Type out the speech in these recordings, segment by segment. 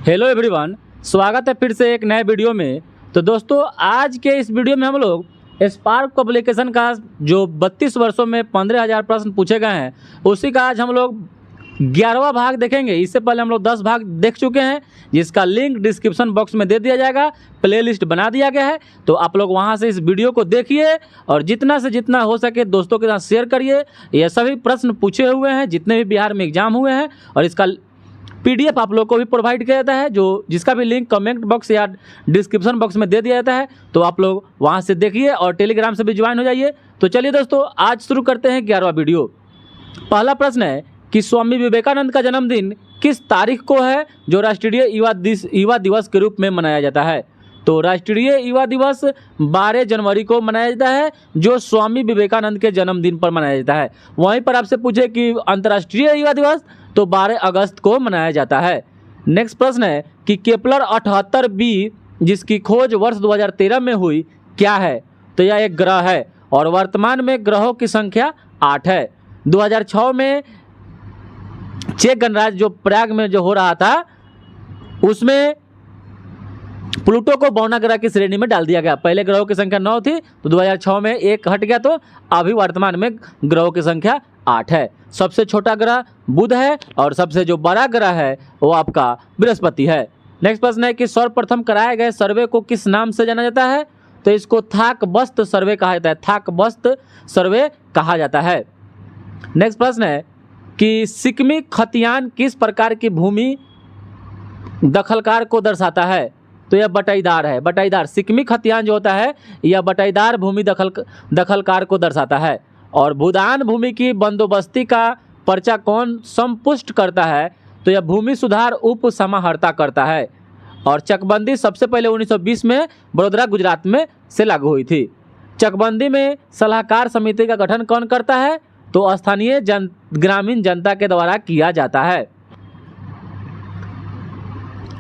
Hello everyone, स्वागत है फिर से एक नए वीडियो में। तो दोस्तों, आज के इस वीडियो में हम लोग स्पार्क पब्लिकेशन का जो 32 वर्षों में 15,000 प्रश्न पूछे गए हैं उसी का आज हम लोग 11वां भाग देखेंगे। इससे पहले हम लोग 10 भाग देख चुके हैं, जिसका लिंक डिस्क्रिप्शन बॉक्स में दे दिया जाएगा। प्लेलिस्ट बना दिया गया है, तो आप लोग वहां से इस वीडियो को देखिए और जितना से जितना हो सके दोस्तों के साथ शेयर करिए। ये सभी प्रश्न पूछे हुए हैं जितने भी बिहार में एग्जाम हुए हैं, और इसका PDF आप लोग को भी प्रोवाइड किया जाता है, जो जिसका भी लिंक कमेंट बॉक्स या डिस्क्रिप्शन बॉक्स में दे दिया जाता है। तो आप लोग वहां से देखिए और टेलीग्राम से भी ज्वाइन हो जाइए। तो चलिए दोस्तों, आज शुरू करते हैं 11वां वीडियो। पहला प्रश्न है कि स्वामी विवेकानंद का जन्मदिन किस तारीख को है जो राष्ट्रीय युवा दिवस के रूप में मनाया जाता है? तो राष्ट्रीय युवा दिवस 12 जनवरी को मनाया जाता है, जो स्वामी विवेकानंद के जन्मदिन पर मनाया जाता है। वहीं पर आपसे पूछे कि अंतर्राष्ट्रीय युवा दिवस, तो 12 अगस्त को मनाया जाता है। नेक्स्ट प्रश्न है कि केपलर 78b जिसकी खोज वर्ष 2013 में हुई क्या है? तो यह एक ग्रह है और वर्तमान में ग्रहों की संख्या 8 है। 2006 में चेक गणराज्य जो प्राग में जो हो रहा था, उसमें प्लूटो को बौना ग्रह की श्रेणी में डाल दिया गया। पहले ग्रहों की संख्या 9 थी, तो 2006 में एक हट गया, तो अभी वर्तमान में ग्रहों की संख्या 8 है। सबसे छोटा ग्रह बुध है और सबसे जो बड़ा ग्रह है वो आपका बृहस्पति है। नेक्स्ट प्रश्न है कि सर्वप्रथम कराए गए सर्वे को किस नाम से जाना जाता है? तो इसको थाकबस्त सर्वे कहा जाता है। थाकबस्त सर्वे कहा जाता है। नेक्स्ट प्रश्न है कि सिक्किमी खतियान किस प्रकार की भूमि दखलकार को दर्शाता है? तो यह बटाईदार है। बटाईदार सिक्किमी खतियान जो होता है, यह बटाईदार भूमि दखलकार को दर्शाता है। और भूदान भूमि की बंदोबस्ती का पर्चा कौन संपुष्ट करता है? तो यह भूमि सुधार उप समाहर्ता करता है। और चकबंदी सबसे पहले 1920 में बड़ोदरा गुजरात में से लागू हुई थी। चकबंदी में सलाहकार समिति का गठन कौन करता है? तो स्थानीय ग्रामीण जनता के द्वारा किया जाता है।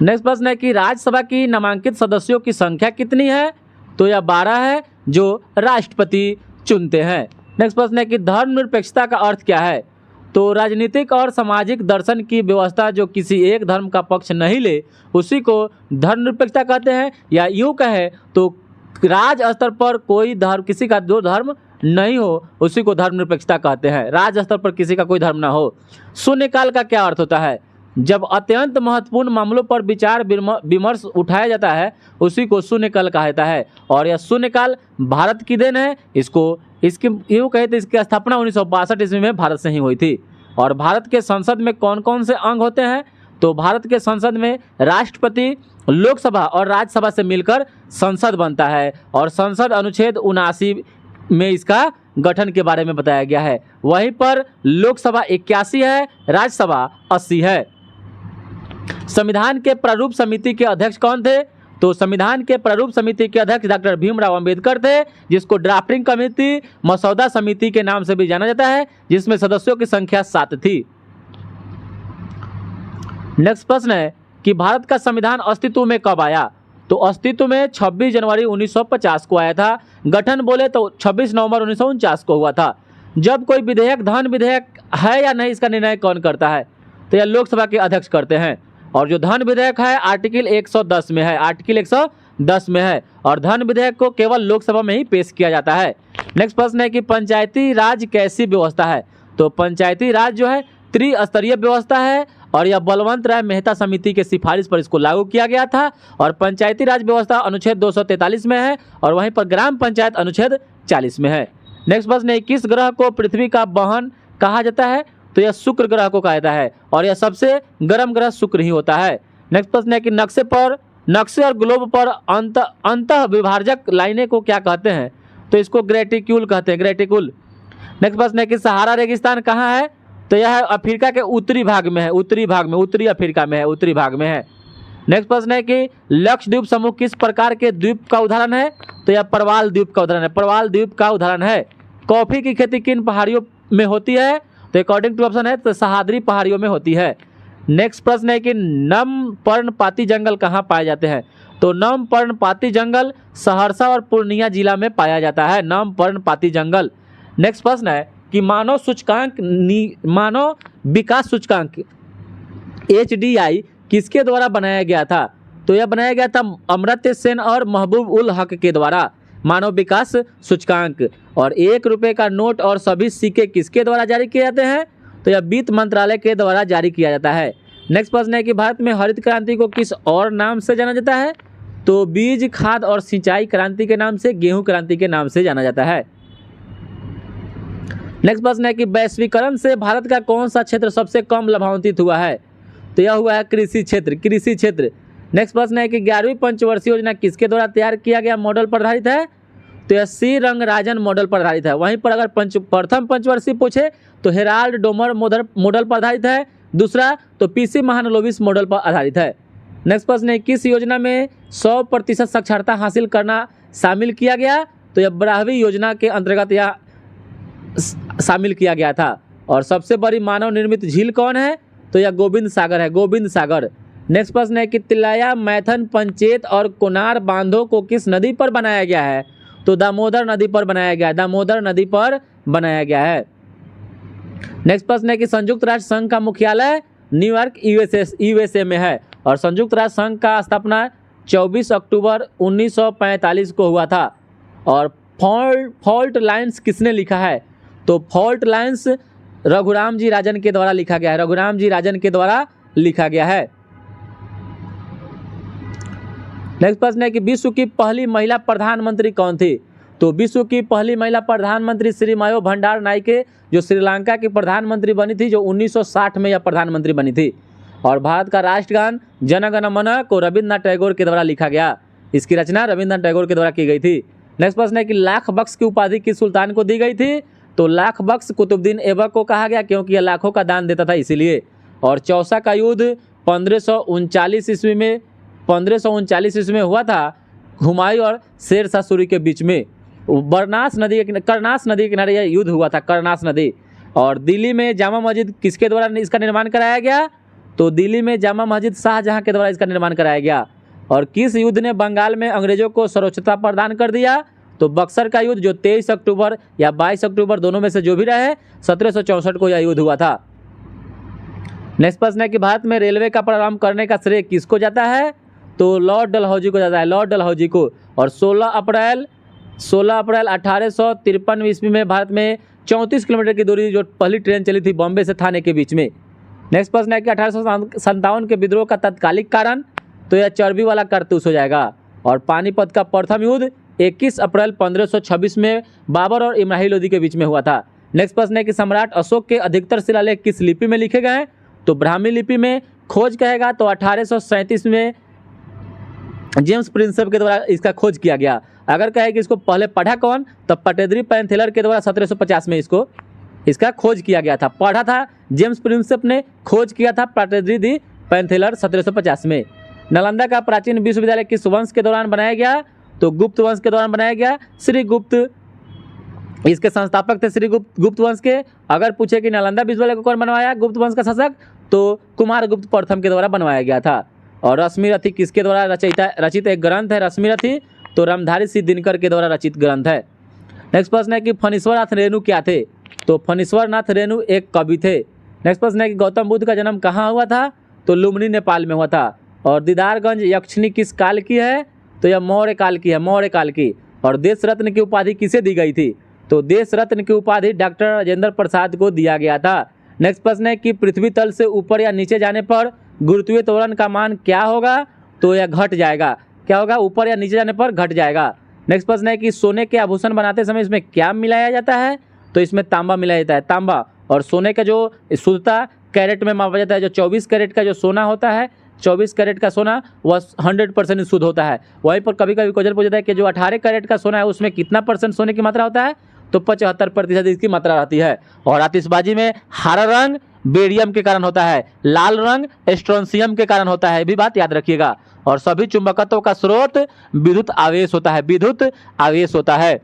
नेक्स्ट प्रश्न है कि राज्यसभा की नामांकित सदस्यों की संख्या कितनी है? तो यह 12 है, जो राष्ट्रपति चुनते हैं। नेक्स्ट प्रश्न है कि धर्मनिरपेक्षता का अर्थ क्या है? तो राजनीतिक और सामाजिक दर्शन की व्यवस्था जो किसी एक धर्म का पक्ष नहीं ले, उसी को धर्मनिरपेक्षता कहते हैं। या यूँ कहे तो राज स्तर पर कोई धर्म, किसी का जो धर्म नहीं हो, उसी को धर्मनिरपेक्षता कहते हैं। राज स्तर पर किसी का कोई धर्म ना हो। शून्यकाल का क्या अर्थ होता है? जब अत्यंत महत्वपूर्ण मामलों पर विचार विमर्श उठाया जाता है, उसी को शून्यकाल कहा जाता है। और यह शून्यकाल भारत की देन है। इसकी यूँ कहे तो इसकी स्थापना 1962 ईस्वी में भारत से ही हुई थी। और भारत के संसद में कौन कौन से अंग होते हैं? तो भारत के संसद में राष्ट्रपति, लोकसभा और राज्यसभा से मिलकर संसद बनता है। और संसद अनुच्छेद 79 में इसका गठन के बारे में बताया गया है। वहीं पर लोकसभा 81 है, राज्यसभा 80 है। संविधान के प्रारूप समिति के अध्यक्ष कौन थे? तो संविधान के प्रारूप समिति के अध्यक्ष डॉक्टर भीमराव अंबेडकर थे, जिसको ड्राफ्टिंग कमेटी, मसौदा समिति के नाम से भी जाना जाता है, जिसमें सदस्यों की संख्या 7 थी। नेक्स्ट प्रश्न है कि भारत का संविधान अस्तित्व में कब आया? तो अस्तित्व में 26 जनवरी 1950 को आया था। गठन बोले तो 26 नवंबर 1949 को हुआ था। जब कोई विधेयक धन विधेयक है या नहीं, इसका निर्णय कौन करता है? तो यह लोकसभा के अध्यक्ष करते हैं। और जो धन विधेयक है आर्टिकल 110 में है, आर्टिकल 110 में है। और धन विधेयक को केवल लोकसभा में ही पेश किया जाता है। नेक्स्ट प्रश्न है कि पंचायती राज कैसी व्यवस्था है? तो पंचायती राज जो है त्रिस्तरीय व्यवस्था है, और यह बलवंत राय मेहता समिति के सिफारिश पर इसको लागू किया गया था। और पंचायती राज व्यवस्था अनुच्छेद 243 में है, और वहीं पर ग्राम पंचायत अनुच्छेद 40 में है। नेक्स्ट प्रश्न है किस ग्रह को पृथ्वी का वाहन कहा जाता है? तो यह शुक्र ग्रह को कहा जाता है, और यह सबसे गर्म ग्रह शुक्र ही होता है। नेक्स्ट प्रश्न है कि नक्शे और ग्लोब पर अंतः विभाजक लाइनें को क्या कहते हैं? तो इसको ग्रेटिक्यूल कहते हैं, ग्रेटिक्यूल। नेक्स्ट प्रश्न है कि सहारा रेगिस्तान कहाँ है? तो यह अफ्रीका के उत्तरी भाग में है, उत्तरी अफ्रीका में है, उत्तरी भाग में है। नेक्स्ट प्रश्न है कि लक्षद्वीप समूह किस प्रकार के द्वीप का उदाहरण है? तो यह प्रवाल द्वीप का उदाहरण है, प्रवाल द्वीप का उदाहरण है। कॉफी की खेती किन पहाड़ियों में होती है? तो अकॉर्डिंग टू ऑप्शन है तो सह्याद्री पहाड़ियों में होती है। नेक्स्ट प्रश्न है कि नम पर्णपाती जंगल कहाँ पाए जाते हैं? तो नम पर्णपाती जंगल सहरसा और पूर्णिया जिला में पाया जाता है, नम पर्णपाती जंगल। नेक्स्ट प्रश्न है कि मानव विकास सूचकांक HDI किसके द्वारा बनाया गया था? तो यह बनाया गया था अमर्त्य सेन और महबूब उल हक के द्वारा, मानव विकास सूचकांक। और 1 रुपये का नोट और सभी सिक्के किसके द्वारा जारी किए जाते हैं? तो यह वित्त मंत्रालय के द्वारा जारी किया जाता है। नेक्स्ट प्रश्न है कि भारत में हरित क्रांति को किस और नाम से जाना जाता है? तो बीज, खाद और सिंचाई क्रांति के नाम से, गेहूं क्रांति के नाम से जाना जाता है। नेक्स्ट प्रश्न है कि वैश्वीकरण से भारत का कौन सा क्षेत्र सबसे कम लाभान्वित हुआ है? तो यह हुआ है कृषि क्षेत्र। नेक्स्ट प्रश्न है कि 11वीं पंचवर्षीय योजना किसके द्वारा तैयार किया गया मॉडल पर आधारित है? तो यह सी रंगराजन मॉडल पर आधारित है। वहीं पर अगर प्रथम पंचवर्षीय पूछे तो हेराल्ड डोमर मॉडल पर आधारित है। दूसरा तो पीसी महालनोबिस मॉडल पर आधारित है। नेक्स्ट प्रश्न है किस योजना में 100% साक्षरता हासिल करना शामिल किया गया? तो यह 12वीं योजना के अंतर्गत यह शामिल किया गया था। और सबसे बड़ी मानव निर्मित झील कौन है? तो यह गोविंद सागर है, गोविंद सागर। नेक्स्ट प्रश्न है कि तिलैया, मैथन, पंचेत और कोनार बांधों को किस नदी पर बनाया गया है? तो दामोदर नदी पर बनाया गया है, दामोदर नदी पर बनाया गया है। नेक्स्ट प्रश्न है कि संयुक्त राष्ट्र संघ का मुख्यालय न्यूयॉर्क यूएसए में है। और संयुक्त राष्ट्र संघ का स्थापना 24 अक्टूबर 1945 को हुआ था। और फॉल्ट लाइन्स किसने लिखा है? तो फॉल्ट लाइन्स रघुराम जी राजन के द्वारा लिखा गया है, रघुराम जी राजन के द्वारा लिखा गया है। नेक्स्ट प्रश्न है कि विश्व की पहली महिला प्रधानमंत्री कौन थी? तो विश्व की पहली महिला प्रधानमंत्री श्री मायो भंडार नायके, जो श्रीलंका की प्रधानमंत्री बनी थी, जो 1960 में यह प्रधानमंत्री बनी थी। और भारत का राष्ट्रगान जन गण मन को रविन्द्रनाथ टैगोर के द्वारा लिखा गया। इसकी रचना रविन्द्रनाथ टैगोर के द्वारा की गई थी। नेक्स्ट प्रश्न है कि लाख बख्श की उपाधि किस सुल्तान को दी गई थी? तो लाख बख्श कुतुबुद्दीन ऐबक को कहा गया, क्योंकि यह लाखों का दान देता था इसीलिए। और चौसा का युद्ध 1539 ईस्वी में हुआ था, हुमायूं और शेर शाह सूरी के बीच में। करनास नदी के किनारे यह युद्ध हुआ था, करनास नदी। और दिल्ली में जामा मस्जिद किसके द्वारा इसका निर्माण कराया गया? तो दिल्ली में जामा मस्जिद शाहजहां के द्वारा इसका निर्माण कराया गया। और किस युद्ध ने बंगाल में अंग्रेजों को सर्वोच्चता प्रदान कर दिया? तो बक्सर का युद्ध, जो 23 अक्टूबर या 22 अक्टूबर दोनों में से जो भी रहे, 1764 को यह युद्ध हुआ था। नेक्स्ट प्रश्न है कि भारत में रेलवे का प्रारंभ करने का श्रेय किसको जाता है? तो लॉर्ड डलहौजी को जाता है, लॉर्ड डलहौजी को। और 16 अप्रैल 1853 ईस्वी में भारत में 34 किलोमीटर की दूरी जो पहली ट्रेन चली थी बॉम्बे से थाने के बीच में। नेक्स्ट प्रश्न है कि 1857 के विद्रोह का तत्कालिक कारण? तो यह चर्बी वाला कारतूस हो जाएगा। और पानीपत का प्रथम युद्ध 21 अप्रैल 1526 में बाबर और इब्राहिम लोदी के बीच में हुआ था। नेक्स्ट प्रश्न है कि सम्राट अशोक के अधिकतर शिलालेख किस लिपि में लिखे गए हैं? तो ब्राह्मी लिपि में। खोज कहेगा तो 1837 में जेम्स प्रिंसेप के द्वारा इसका खोज किया गया। अगर कहे कि इसको पहले पढ़ा कौन, तो पटेद्री पैंथेलर के द्वारा 1750 में इसका खोज किया गया था। पढ़ा था जेम्स प्रिंसेप ने, खोज किया था पटेद्री दी पैंथेलर 1750 में। नालंदा का प्राचीन विश्वविद्यालय किस वंश के दौरान बनाया गया? तो गुप्त वंश के दौरान बनाया गया। श्री गुप्त इसके संस्थापक थे, श्री गुप्त वंश के। अगर पूछे कि नालंदा विश्वविद्यालय को कौन बनवाया गुप्त वंश का शासक, तो कुमार गुप्त प्रथम के द्वारा बनवाया गया था। और रश्मिरथी किसके द्वारा रचित एक ग्रंथ है रश्मिरथी? तो रामधारी सिंह दिनकर के द्वारा रचित ग्रंथ है। नेक्स्ट प्रश्न है कि फणीश्वरनाथ रेणु क्या थे? तो फणीश्वरनाथ रेणु एक कवि थे। नेक्स्ट प्रश्न है कि गौतम बुद्ध का जन्म कहाँ हुआ था? तो लुम्बिनी नेपाल में हुआ था। और दीदारगंज यक्षिणी किस काल की है? तो यह मौर्य काल की है, मौर्य काल की। और देश रत्न की उपाधि किसे दी गई थी? तो देश रत्न की उपाधि डॉक्टर राजेंद्र प्रसाद को दिया गया था। नेक्स्ट प्रश्न है कि पृथ्वी तल से ऊपर या नीचे जाने पर गुरुत्वीय त्वरण का मान क्या होगा? तो यह घट जाएगा। क्या होगा? ऊपर या नीचे जाने पर घट जाएगा। नेक्स्ट प्रश्न है कि सोने के आभूषण बनाते समय इसमें क्या मिलाया जाता है? तो इसमें तांबा मिलाया जाता है, तांबा। और सोने का जो शुद्धता कैरेट में मापा जाता है। जो 24 कैरेट का जो सोना होता है, 24 कैरेट का सोना वह 100% शुद्ध होता है। वहीं पर कभी कभी क्वेश्चन पूछता है कि जो 18 कैरेट का सोना है उसमें कितना % सोने की मात्रा होता है? तो 75% इसकी मात्रा रहती है। और आतिशबाजी में हरा रंग बेरियम के कारण होता है, लाल रंग स्ट्रोंसियम के कारण होता है, ये भी बात याद रखिएगा। और सभी चुंबकत्व का स्रोत विद्युत आवेश होता है, विद्युत आवेश होता है।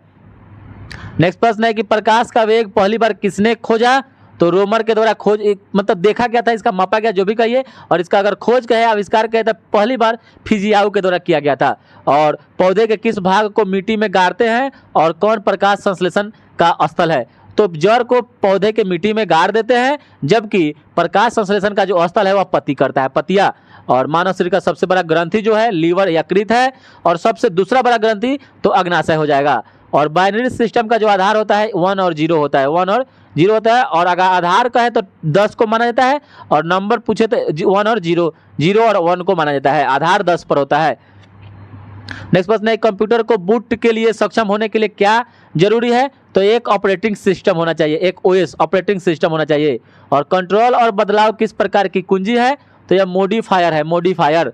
नेक्स्ट प्रश्न है कि प्रकाश का वेग पहली बार किसने खोजा? तो रोमर के द्वारा खोज मतलब देखा गया था, इसका मापा गया, जो भी कहिए। और इसका अगर खोज कहे, आविष्कार कहे, तो पहली बार फिजियाउ के द्वारा किया गया था। और पौधे के किस भाग को मिट्टी में गाड़ते हैं और कौन प्रकाश संश्लेषण का स्थल है? तो जड़ को पौधे के मिट्टी में गाड़ देते हैं, जबकि प्रकाश संश्लेषण का जो स्थल है वह पत्ती करता है, पत्तियां। और मानव शरीर का सबसे बड़ा ग्रंथि जो है लीवर यकृत है, और सबसे दूसरा बड़ा ग्रंथि तो अग्नाशय हो जाएगा। और बाइनरी सिस्टम का जो आधार होता है 1 और 0 होता है, 1 और 0 होता है। और अगर आधार का है तो 10 को माना जाता है, और नंबर पूछे तो 1 और 0, 0 और 1 को माना जाता है। आधार 10 पर होता है। नेक्स्ट प्रश्न है, कंप्यूटर को बूट के लिए सक्षम होने के लिए क्या जरूरी है? तो एक ऑपरेटिंग सिस्टम होना चाहिए, एक ओएस ऑपरेटिंग सिस्टम होना चाहिए। और कंट्रोल और बदलाव किस प्रकार की कुंजी है? तो यह मॉडिफायर है, मॉडिफायर।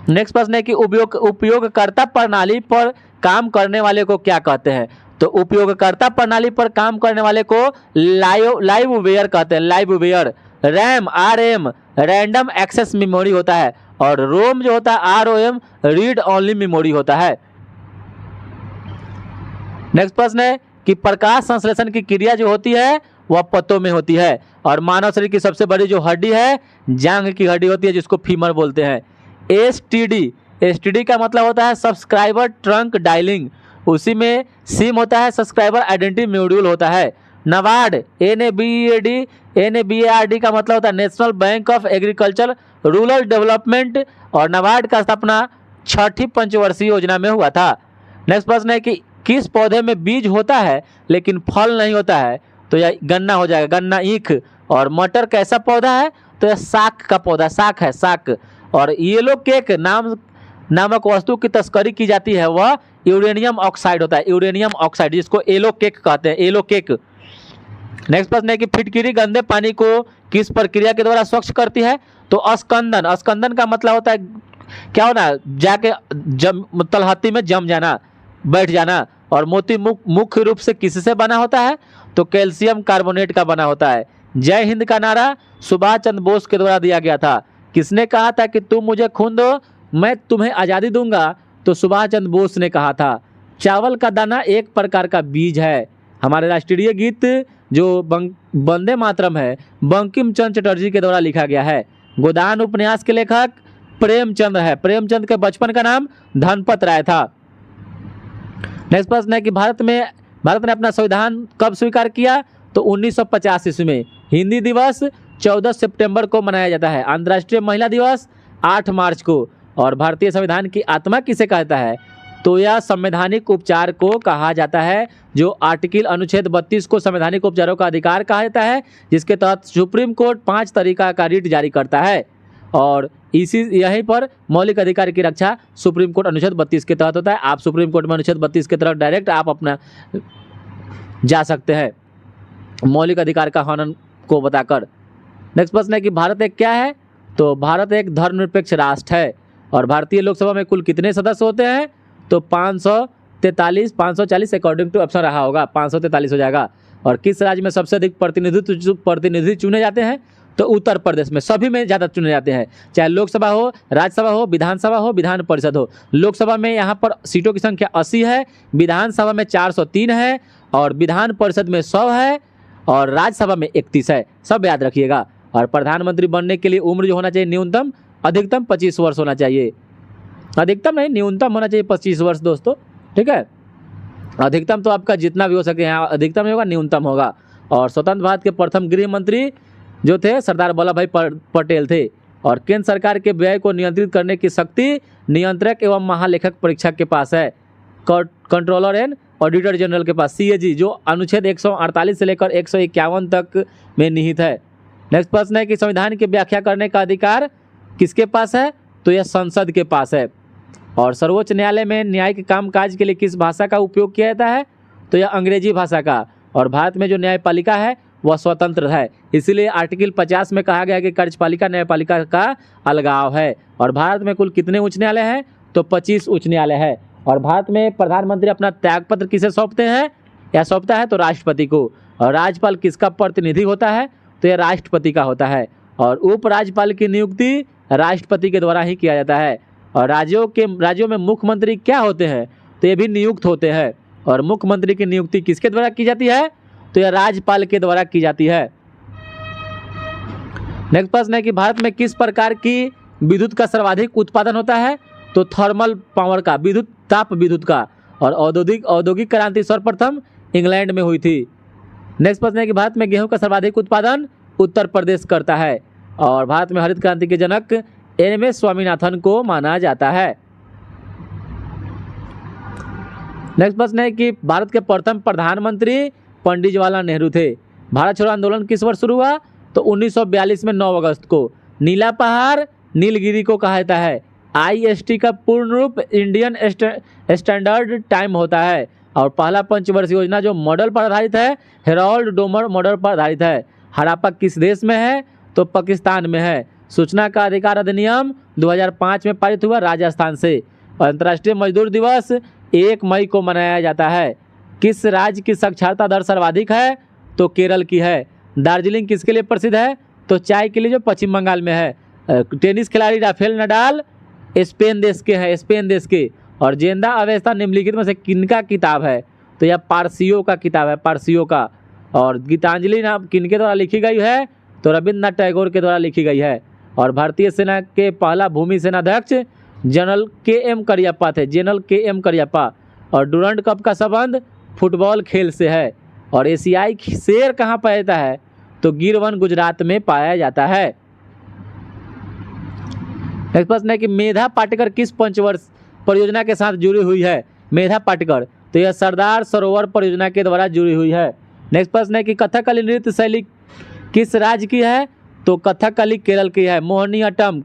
नेक्स्ट प्रश्न है कि उपयोगकर्ता प्रणाली पर काम करने वाले को क्या कहते हैं? तो उपयोगकर्ता प्रणाली पर काम करने वाले को लाइववेयर कहते हैं, liveware. RAM RM random access memory होता है, और रोम जो होता है आरओएम रीड ओनली मेमोरी होता है। नेक्स्ट प्रश्न है कि प्रकाश संश्लेषण की क्रिया जो होती है वह पत्तों में होती है। और मानव शरीर की सबसे बड़ी जो हड्डी है जांघ की हड्डी होती है, जिसको फीमर बोलते हैं। एसटीडी का मतलब होता है सब्सक्राइबर ट्रंक डायलिंग, उसी में सिम होता है सब्सक्राइबर आइडेंटिटी मॉड्यूल होता है। नबार्ड NABARD का मतलब होता है national bank of agriculture rural development, और नबार्ड का स्थापना 6ठी पंचवर्षीय योजना में हुआ था। नेक्स्ट प्रश्न है कि किस पौधे में बीज होता है लेकिन फल नहीं होता है? तो यह गन्ना हो जाएगा, गन्ना ईख। और मटर कैसा पौधा है? तो यह साख का पौधा, साख है, साख। और येलो केक नामक वस्तु की तस्करी की जाती है, वह यूरेनियम ऑक्साइड होता है, यूरेनियम ऑक्साइड, जिसको येलो केक कहते हैं, येलो केक। नेक्स्ट प्रश्न है कि फिटकिरी गंदे पानी को किस प्रक्रिया के द्वारा स्वच्छ करती है? तो स्कंदन। स्कंदन का मतलब होता है क्या होना, जाके तलहत्ती में जम जाना, बैठ जाना। और मोती मुख्य रूप से किससे बना होता है? तो कैल्शियम कार्बोनेट का बना होता है। जय हिंद का नारा सुभाष चंद्र बोस के द्वारा दिया गया था। किसने कहा था कि तुम मुझे खून दो मैं तुम्हें आज़ादी दूंगा? तो सुभाष चंद्र बोस ने कहा था। चावल का दाना एक प्रकार का बीज है। हमारे राष्ट्रीय गीत जो वंदे मातरम है बंकिम चंद्र चटर्जी के द्वारा लिखा गया है। गोदान उपन्यास के लेखक प्रेमचंद है। प्रेमचंद के बचपन का नाम धनपत राय था। नेक्स्ट प्रश्न है कि भारत ने अपना संविधान कब स्वीकार किया? तो 1950 ईस्वी में। हिंदी दिवस 14 सितंबर को मनाया जाता है। अंतर्राष्ट्रीय महिला दिवस 8 मार्च को। और भारतीय संविधान की आत्मा किसे कहता है? तो यह संवैधानिक उपचार को कहा जाता है, जो आर्टिकल अनुच्छेद 32 को संवैधानिक उपचारों का अधिकार कहा जाता है, जिसके तहत सुप्रीम कोर्ट 5 तरीका का रिट जारी करता है। और यहीं पर मौलिक अधिकार की रक्षा सुप्रीम कोर्ट अनुच्छेद 32 के तहत होता है। आप सुप्रीम कोर्ट में अनुच्छेद 32 के तहत डायरेक्ट आप अपना जा सकते हैं मौलिक अधिकार का हनन को बताकर। नेक्स्ट प्रश्न है कि भारत एक क्या है? तो भारत एक धर्मनिरपेक्ष राष्ट्र है। और भारतीय लोकसभा में कुल कितने सदस्य होते हैं? तो 540 अकॉर्डिंग टू ऑप्शन रहा होगा, 543 हो जाएगा। और किस राज्य में सबसे अधिक प्रतिनिधि चुने जाते हैं? तो उत्तर प्रदेश में सभी में ज़्यादा चुने जाते हैं, चाहे लोकसभा हो, राज्यसभा हो, विधानसभा हो, विधान परिषद हो। लोकसभा में यहाँ पर सीटों की संख्या 80 है, विधानसभा में 403 है, और विधान परिषद में 100 है, और राज्यसभा में 31 है। सब याद रखिएगा। और प्रधानमंत्री बनने के लिए उम्र जो होना चाहिए न्यूनतम अधिकतम 25 वर्ष होना चाहिए। अधिकतम नहीं, न्यूनतम होना चाहिए 25 वर्ष दोस्तों, ठीक है। अधिकतम तो आपका जितना भी हो सके, यहाँ अधिकतम नहीं होगा, न्यूनतम होगा। और स्वतंत्र भारत के प्रथम गृह मंत्री जो थे सरदार वल्लभ भाई पटेल थे। और केंद्र सरकार के व्यय को नियंत्रित करने की शक्ति नियंत्रक एवं महालेखक परीक्षक के पास है, कंट्रोलर एंड ऑडिटर जनरल के पास, CAG, जो अनुच्छेद 148 से लेकर 151 तक में निहित है। नेक्स्ट प्रश्न है कि संविधान की व्याख्या करने का अधिकार किसके पास है? तो यह संसद के पास है। और सर्वोच्च न्यायालय में न्यायिक कामकाज के लिए किस भाषा का उपयोग किया जाता है? तो यह अंग्रेजी भाषा का। और भारत में जो न्यायपालिका है वह स्वतंत्र है, इसीलिए आर्टिकल 50 में कहा गया है कि कार्यपालिका न्यायपालिका का अलगाव है। और भारत में कुल कितने उच्च न्यायालय हैं? तो 25 उच्च न्यायालय है। और भारत में प्रधानमंत्री अपना त्यागपत्र किसे सौंपते हैं या सौंपता है? तो राष्ट्रपति को। और राज्यपाल किसका प्रतिनिधि होता है? तो यह राष्ट्रपति का होता है। और उपराज्यपाल की नियुक्ति राष्ट्रपति के द्वारा ही किया जाता है। और राज्यों में मुख्यमंत्री क्या होते हैं? तो ये भी नियुक्त होते हैं। और मुख्यमंत्री की नियुक्ति किसके द्वारा की जाती है? तो यह राज्यपाल के द्वारा की जाती है। नेक्स्ट प्रश्न है कि भारत में किस प्रकार की विद्युत का सर्वाधिक उत्पादन होता है? तो थर्मल पावर का, ताप विद्युत का। और औद्योगिक क्रांति सर्वप्रथम इंग्लैंड में हुई थी। नेक्स्ट प्रश्न है कि भारत में गेहूं का सर्वाधिक उत्पादन उत्तर प्रदेश करता है। और भारत में हरित क्रांति के जनक एम.एस. स्वामीनाथन को माना जाता है। नेक्स्ट प्रश्न है कि भारत के प्रथम प्रधानमंत्री पंडित जवाहरलाल नेहरू थे। भारत छोड़ो आंदोलन किस वर्ष शुरू हुआ? तो 1942 में 9 अगस्त को। नीला पहाड़ नीलगिरी को कहा जाता है। IST का पूर्ण रूप इंडियन स्टैंडर्ड टाइम होता है। और पहला पंचवर्षीय योजना जो मॉडल पर आधारित है, हेरोल्ड डोमर मॉडल पर आधारित है। हड़प्पा किस देश में है? तो पाकिस्तान में है। सूचना का अधिकार अधिनियम 2005 में पारित हुआ राजस्थान से। अंतर्राष्ट्रीय मजदूर दिवस 1 मई को मनाया जाता है। किस राज्य की साक्षरता दर सर्वाधिक है? तो केरल की है। दार्जिलिंग किसके लिए प्रसिद्ध है? तो चाय के लिए, जो पश्चिम बंगाल में है। टेनिस खिलाड़ी राफेल नडाल स्पेन देश के हैं, स्पेन देश के। और जेंदा अवेस्ता निम्नलिखित में से किनका किताब है? तो यह पारसियों का किताब है, पारसियों का। और गीतांजलि नाम किनके द्वारा लिखी गई है? तो रविंद्रनाथ टैगोर के द्वारा लिखी गई है। और भारतीय सेना के पहला भूमि सेनाध्यक्ष जनरल KM करियप्पा थे, जनरल KM करियप्पा। और डुरंड कप का संबंध फुटबॉल खेल से है। और एशियाई शेर कहाँ पाया जाता है? तो गिरवन गुजरात में पाया जाता है। नेक्स्ट प्रश्न है कि मेधा पाटकर किस पंचवर्ष परियोजना के साथ जुड़ी हुई है? मेधा पाटकर, तो यह सरदार सरोवर परियोजना के द्वारा जुड़ी हुई है। नेक्स्ट प्रश्न है कि कथकली नृत्य शैली किस राज्य की है? तो कथकली केरल की है। मोहिनी अट्टम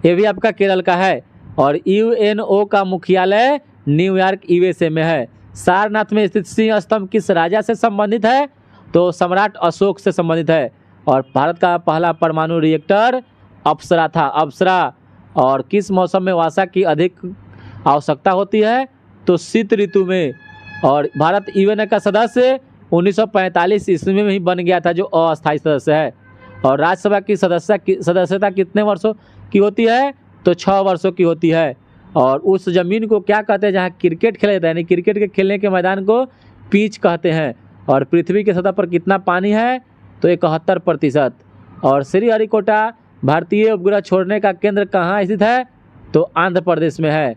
ये भी आपका केरल का है। और UNO का मुख्यालय न्यूयॉर्क USA में है। सारनाथ में स्थित सिंह स्तंभ किस राजा से संबंधित है? तो सम्राट अशोक से संबंधित है। और भारत का पहला परमाणु रिएक्टर अप्सरा था, अप्सरा। और किस मौसम में वर्षा की अधिक आवश्यकता होती है? तो शीत ऋतु में। और भारत UN का सदस्य 1945 ईस्वी में ही बन गया था, जो अस्थायी सदस्य है। और राज्यसभा की सदस्यता कितने वर्षों की होती है? तो 6 वर्षों की होती है। और उस जमीन को क्या कहते हैं जहाँ क्रिकेट खेला जाता है, यानी क्रिकेट के खेलने के मैदान को पिच कहते हैं। और पृथ्वी की सतह पर कितना पानी है? तो 71%। और श्रीहरिकोटा भारतीय उपग्रह छोड़ने का केंद्र कहाँ स्थित है? तो आंध्र प्रदेश में है।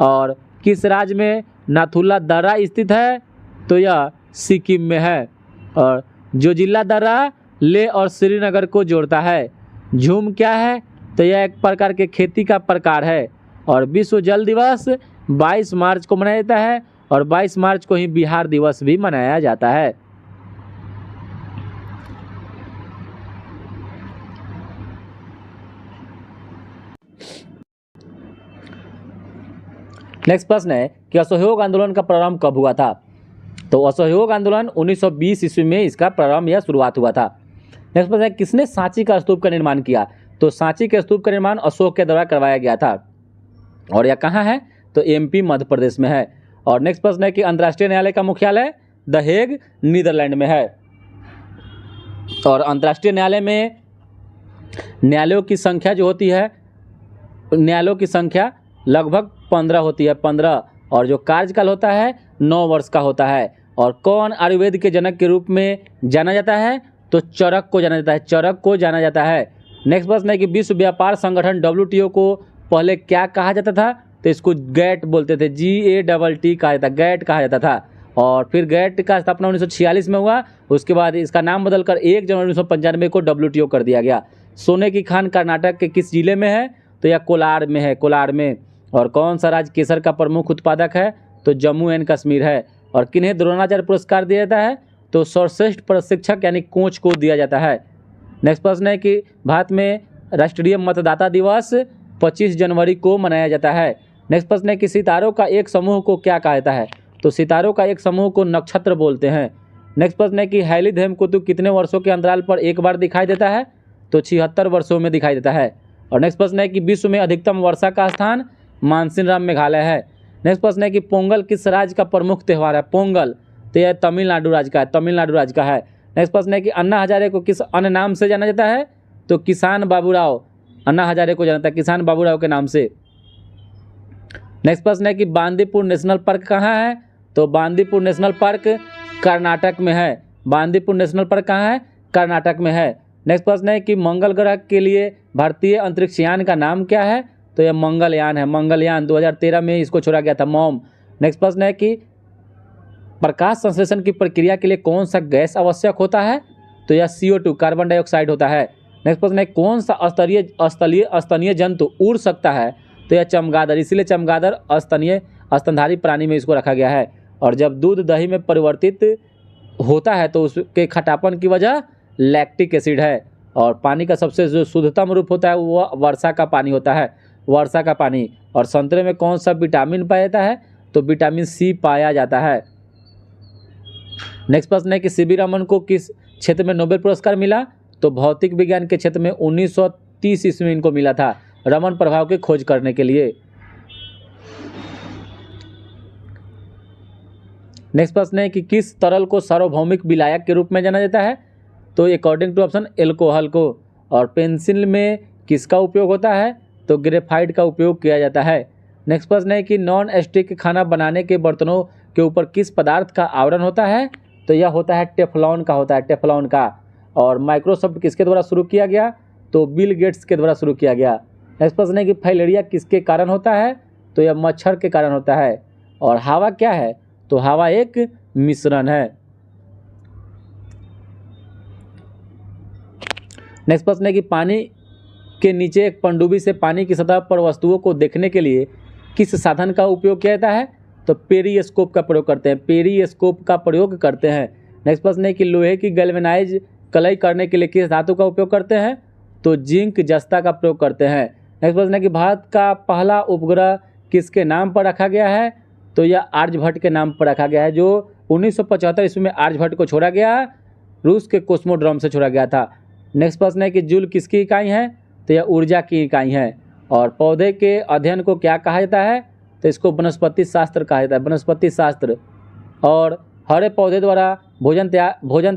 और किस राज्य में नाथुला दर्रा स्थित है? तो यह सिक्किम में है। और जोजिला दर्रा लेह और श्रीनगर को जोड़ता है। झूम क्या है? तो यह एक प्रकार के खेती का प्रकार है। और विश्व जल दिवस 22 मार्च को मनाया जाता है। और 22 मार्च को ही बिहार दिवस भी मनाया जाता है। नेक्स्ट प्रश्न है कि असहयोग आंदोलन का प्रारंभ कब हुआ था? तो असहयोग आंदोलन 1920 ईस्वी में इसका प्रारंभ या शुरुआत हुआ था। नेक्स्ट प्रश्न है किसने सांची का स्तूप का निर्माण किया? तो सांची के स्तूप का निर्माण अशोक के द्वारा करवाया गया था। और यह कहाँ है? तो MP मध्य प्रदेश में है। और नेक्स्ट प्रश्न है कि अंतर्राष्ट्रीय न्यायालय का मुख्यालय द हेग नीदरलैंड में है। और अंतर्राष्ट्रीय न्यायालय में न्यायालयों की संख्या जो होती है, न्यायालयों की संख्या लगभग 15 होती है, 15। और जो कार्यकाल होता है 9 वर्ष का होता है। और कौन आयुर्वेद के जनक के रूप में जाना जाता है? तो चरक को जाना जाता है, चरक को जाना जाता है। नेक्स्ट प्रश्न है कि विश्व व्यापार संगठन WTO को पहले क्या कहा जाता था? तो इसको गैट बोलते थे, GATT कहा जाता, गैट कहा जाता था। और फिर गैट का स्थापना 1946 में हुआ। उसके बाद इसका नाम बदलकर 1 जनवरी 1995 को WTO कर दिया गया। सोने की खान कर्नाटक के किस जिले में है? तो यह कोलार में है, कोलार में। और कौन सा राज्य केसर का प्रमुख उत्पादक है? तो जम्मू एंड कश्मीर है। और किन्हें द्रोणाचार्य पुरस्कार दिया जाता है? तो सर्वश्रेष्ठ प्रशिक्षक यानी कोच को दिया जाता है। नेक्स्ट प्रश्न है कि भारत में राष्ट्रीय मतदाता दिवस 25 जनवरी को मनाया जाता है। नेक्स्ट प्रश्न है कि सितारों का एक समूह को क्या कहा जाता है? तो सितारों का एक समूह को नक्षत्र बोलते हैं। नेक्स्ट प्रश्न है कि हैली धूमकेतु कितने वर्षों के अंतराल पर एक बार दिखाई देता है? तो 76 वर्षों में दिखाई देता है। और नेक्स्ट प्रश्न है कि विश्व में अधिकतम वर्षा का स्थान मानसिनराम मेघालय है। नेक्स्ट प्रश्न है कि पोंगल किस राज्य का प्रमुख त्यौहार है? पोंगल, तो यह तमिलनाडु राज्य का है, तमिलनाडु राज्य का है। नेक्स्ट प्रश्न है कि अन्ना हजारे को किस अन्य नाम से जाना जाता है? तो किसान बाबूराव, अन्ना हजारे को जाना जाता है किसान बाबूराव के नाम से। नेक्स्ट प्रश्न है कि बांदीपुर नेशनल पार्क कहाँ है? तो बांदीपुर नेशनल पार्क कर्नाटक में है। बांदीपुर नेशनल पार्क कहाँ है? कर्नाटक में है। नेक्स्ट प्रश्न है कि मंगल ग्रह के लिए भारतीय अंतरिक्ष यान का नाम क्या है? तो यह मंगलयान है, मंगलयान। 2013 में इसको छोड़ा गया था, मॉम। नेक्स्ट प्रश्न है कि प्रकाश संश्लेषण की प्रक्रिया के लिए कौन सा गैस आवश्यक होता है? तो यह CO2 कार्बन डाइऑक्साइड होता है। नेक्स्ट प्रश्न है कौन सा स्तनीय जंतु उड़ सकता है? तो यह चमगादड़, इसीलिए चमगादड़ स्तनधारी प्राणी में इसको रखा गया है। और जब दूध दही में परिवर्तित होता है तो उसके खटापन की वजह लैक्टिक एसिड है। और पानी का सबसे जो शुद्धतम रूप होता है वह वर्षा का पानी होता है, वर्षा का पानी। और संतरे में कौन सा विटामिन पाया जाता है? तो विटामिन सी पाया जाता है। नेक्स्ट प्रश्न है कि सीवी रमन को किस क्षेत्र में नोबेल पुरस्कार मिला? तो भौतिक विज्ञान के क्षेत्र में 1930 ईस्वी में इनको मिला था, रमन प्रभाव की खोज करने के लिए। नेक्स्ट प्रश्न है कि किस तरल को सार्वभौमिक विलायक के रूप में जाना जाता है? तो अकॉर्डिंग टू ऑप्शन एल्कोहल को। और पेंसिल में किसका उपयोग होता है? तो ग्रेफाइट का उपयोग किया जाता है। नेक्स्ट प्रश्न है कि नॉन स्टिक खाना बनाने के बर्तनों के ऊपर किस पदार्थ का आवरण होता है? तो यह होता है टेफ्लॉन का, होता है टेफ्लॉन का। और माइक्रोसॉफ्ट किसके द्वारा शुरू किया गया? तो बिल गेट्स के द्वारा शुरू किया गया। नेक्स्ट प्रश्न है कि फाइलेरिया किसके कारण होता है? तो यह मच्छर के कारण होता है। और हवा क्या है? तो हवा एक मिश्रण है। नेक्स्ट प्रश्न है कि पानी के नीचे एक पनडुब्बी से पानी की सतह पर वस्तुओं को देखने के लिए किस साधन का उपयोग किया जाता है? तो पेरिस्कोप का प्रयोग करते हैं, पेरिस्कोप का प्रयोग करते हैं। नेक्स्ट प्रश्न है कि लोहे की गैल्वेनाइज कलई करने के लिए किस धातु का उपयोग करते हैं? तो जिंक जस्ता का प्रयोग करते हैं। नेक्स्ट प्रश्न है कि भारत का पहला उपग्रह किसके नाम पर रखा गया है? तो यह आर्यभट्ट के नाम पर रखा गया है, जो 1975 ईस्वी में आर्यभट्ट को छोड़ा गया, रूस के कोस्मोड्रोम से छोड़ा गया था। नेक्स्ट प्रश्न है कि जूल किसकी इकाई है? तो यह ऊर्जा की इकाई है। और पौधे के अध्ययन को क्या कहा जाता है? तो इसको वनस्पति शास्त्र कहा जाता है, वनस्पति शास्त्र। और हरे पौधे द्वारा भोजन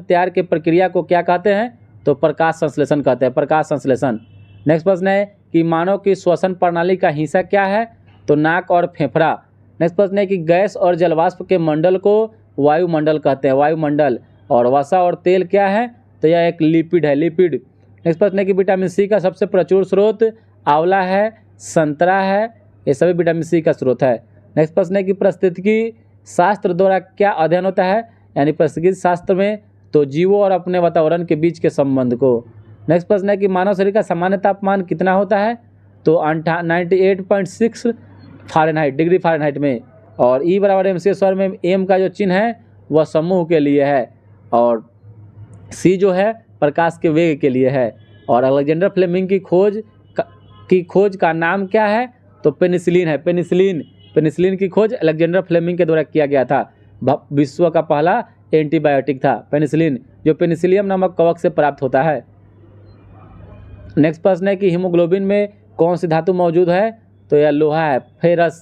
तैयार की प्रक्रिया को क्या कहते हैं? तो प्रकाश संश्लेषण कहते हैं, प्रकाश संश्लेषण। नेक्स्ट प्रश्न है कि मानव की श्वसन प्रणाली का हिस्सा क्या है? तो नाक और फेफड़ा। नेक्स्ट प्रश्न है कि गैस और जलवाष्प के मंडल को वायुमंडल कहते हैं, वायुमंडल। और वसा और तेल क्या है? तो यह एक लिपिड है, लिपिड। नेक्स्ट प्रश्न है कि विटामिन सी का सबसे प्रचुर स्रोत आंवला है, संतरा है, ये सभी विटामिन सी का स्रोत है। नेक्स्ट प्रश्न है कि पारिस्थितिकी शास्त्र द्वारा क्या अध्ययन होता है? यानी पारिस्थितिकी शास्त्र में तो जीवों और अपने वातावरण के बीच के संबंध को। नेक्स्ट प्रश्न है कि मानव शरीर का सामान्य तापमान कितना होता है? तो 98.6 फ़ारेनहाइट, डिग्री फ़ारेनहाइट में। और E बराबर MC² में M का जो चिन्ह है वह समूह के लिए है, और C जो है प्रकाश के वेग के लिए है। और अलेक्जेंडर फ्लेमिंग की खोज का नाम क्या है? तो पेनिसिलिन है, पेनिसिलिन। पेनिसिलिन की खोज अलेक्जेंडर फ्लेमिंग के द्वारा किया गया था। विश्व का पहला एंटीबायोटिक था पेनिसिलिन, जो पेनिसिलियम नामक कवक से प्राप्त होता है। नेक्स्ट प्रश्न है कि हीमोग्लोबिन में कौन सी धातु मौजूद है? तो यह लोहा है, फेरस।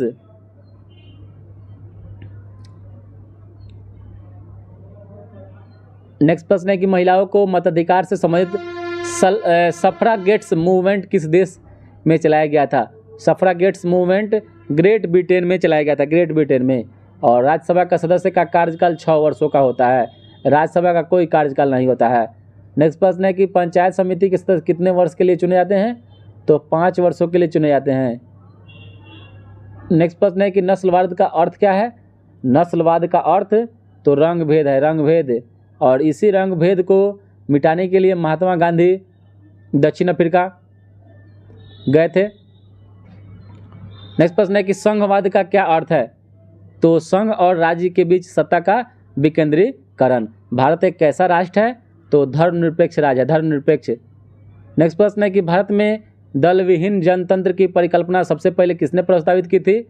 नेक्स्ट प्रश्न है कि महिलाओं को मताधिकार से संबंधित सफ्रागेट्स मूवमेंट किस देश में चलाया गया था? सफ्रागेट्स मूवमेंट ग्रेट ब्रिटेन में चलाया गया था, ग्रेट ब्रिटेन में। और राज्यसभा का सदस्य का कार्यकाल 6 वर्षों का होता है, राज्यसभा का कोई कार्यकाल नहीं होता है। नेक्स्ट प्रश्न है कि पंचायत समिति के सदस्य कितने वर्ष के लिए चुने जाते हैं? तो 5 वर्षों के लिए चुने जाते हैं। नेक्स्ट प्रश्न है कि नस्लवाद का अर्थ क्या है? नस्लवाद का अर्थ तो रंग भेद है, रंग भेद। और इसी रंग भेद को मिटाने के लिए महात्मा गांधी दक्षिण अफ्रीका गए थे। नेक्स्ट प्रश्न है कि संघवाद का क्या अर्थ है? तो संघ और राज्य के बीच सत्ता का विकेंद्रीकरण। भारत एक कैसा राष्ट्र है? तो धर्मनिरपेक्ष राज्य है, धर्मनिरपेक्ष। नेक्स्ट प्रश्न है कि भारत में दल विहीन जनतंत्र की परिकल्पना सबसे पहले किसने प्रस्तावित की थी?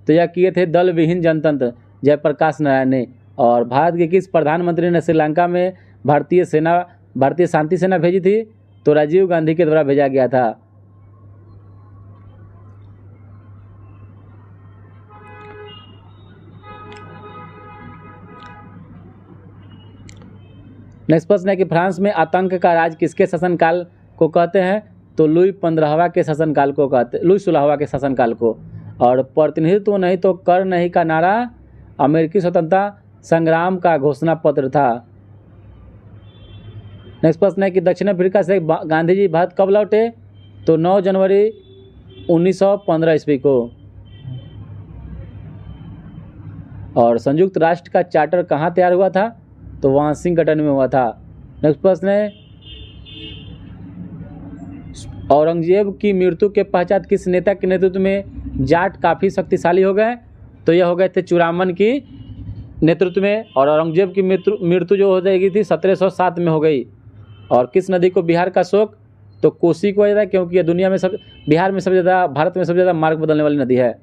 तो यह किए थे दल विहीन जनतंत्र, जयप्रकाश नारायण ने। और भारत के किस प्रधानमंत्री ने श्रीलंका में भारतीय शांति सेना भेजी थी? तो राजीव गांधी के द्वारा भेजा गया था। नेक्स्ट प्रश्न है कि फ्रांस में आतंक का राज किसके शासनकाल को कहते हैं? तो लुई 15वां के शासनकाल को कहते, लुई 16वां के शासनकाल को। और प्रतिनिधित्व नहीं तो कर नहीं का नारा अमेरिकी स्वतंत्रता संग्राम का घोषणा पत्र था। नेक्स्ट प्रश्न है कि दक्षिण अफ्रीका से गांधी जी भारत कब लौटे? तो 9 जनवरी 1915 ईस्वी को। और संयुक्त राष्ट्र का चार्टर कहाँ तैयार हुआ था? तो वाशिंगटन में हुआ था। नेक्स्ट प्रश्न है औरंगजेब की मृत्यु के पश्चात किस नेता के नेतृत्व में जाट काफ़ी शक्तिशाली हो गए? तो यह हो गए थे चूड़ामन की नेतृत्व में। और औरंगजेब की मृत्यु जो हो जाएगी थी 1707 में हो गई। और किस नदी को बिहार का शोक? तो कोसी को वजह है, क्योंकि यह दुनिया में बिहार में सबसे ज़्यादा, भारत में सबसे ज़्यादा मार्ग बदलने वाली नदी है।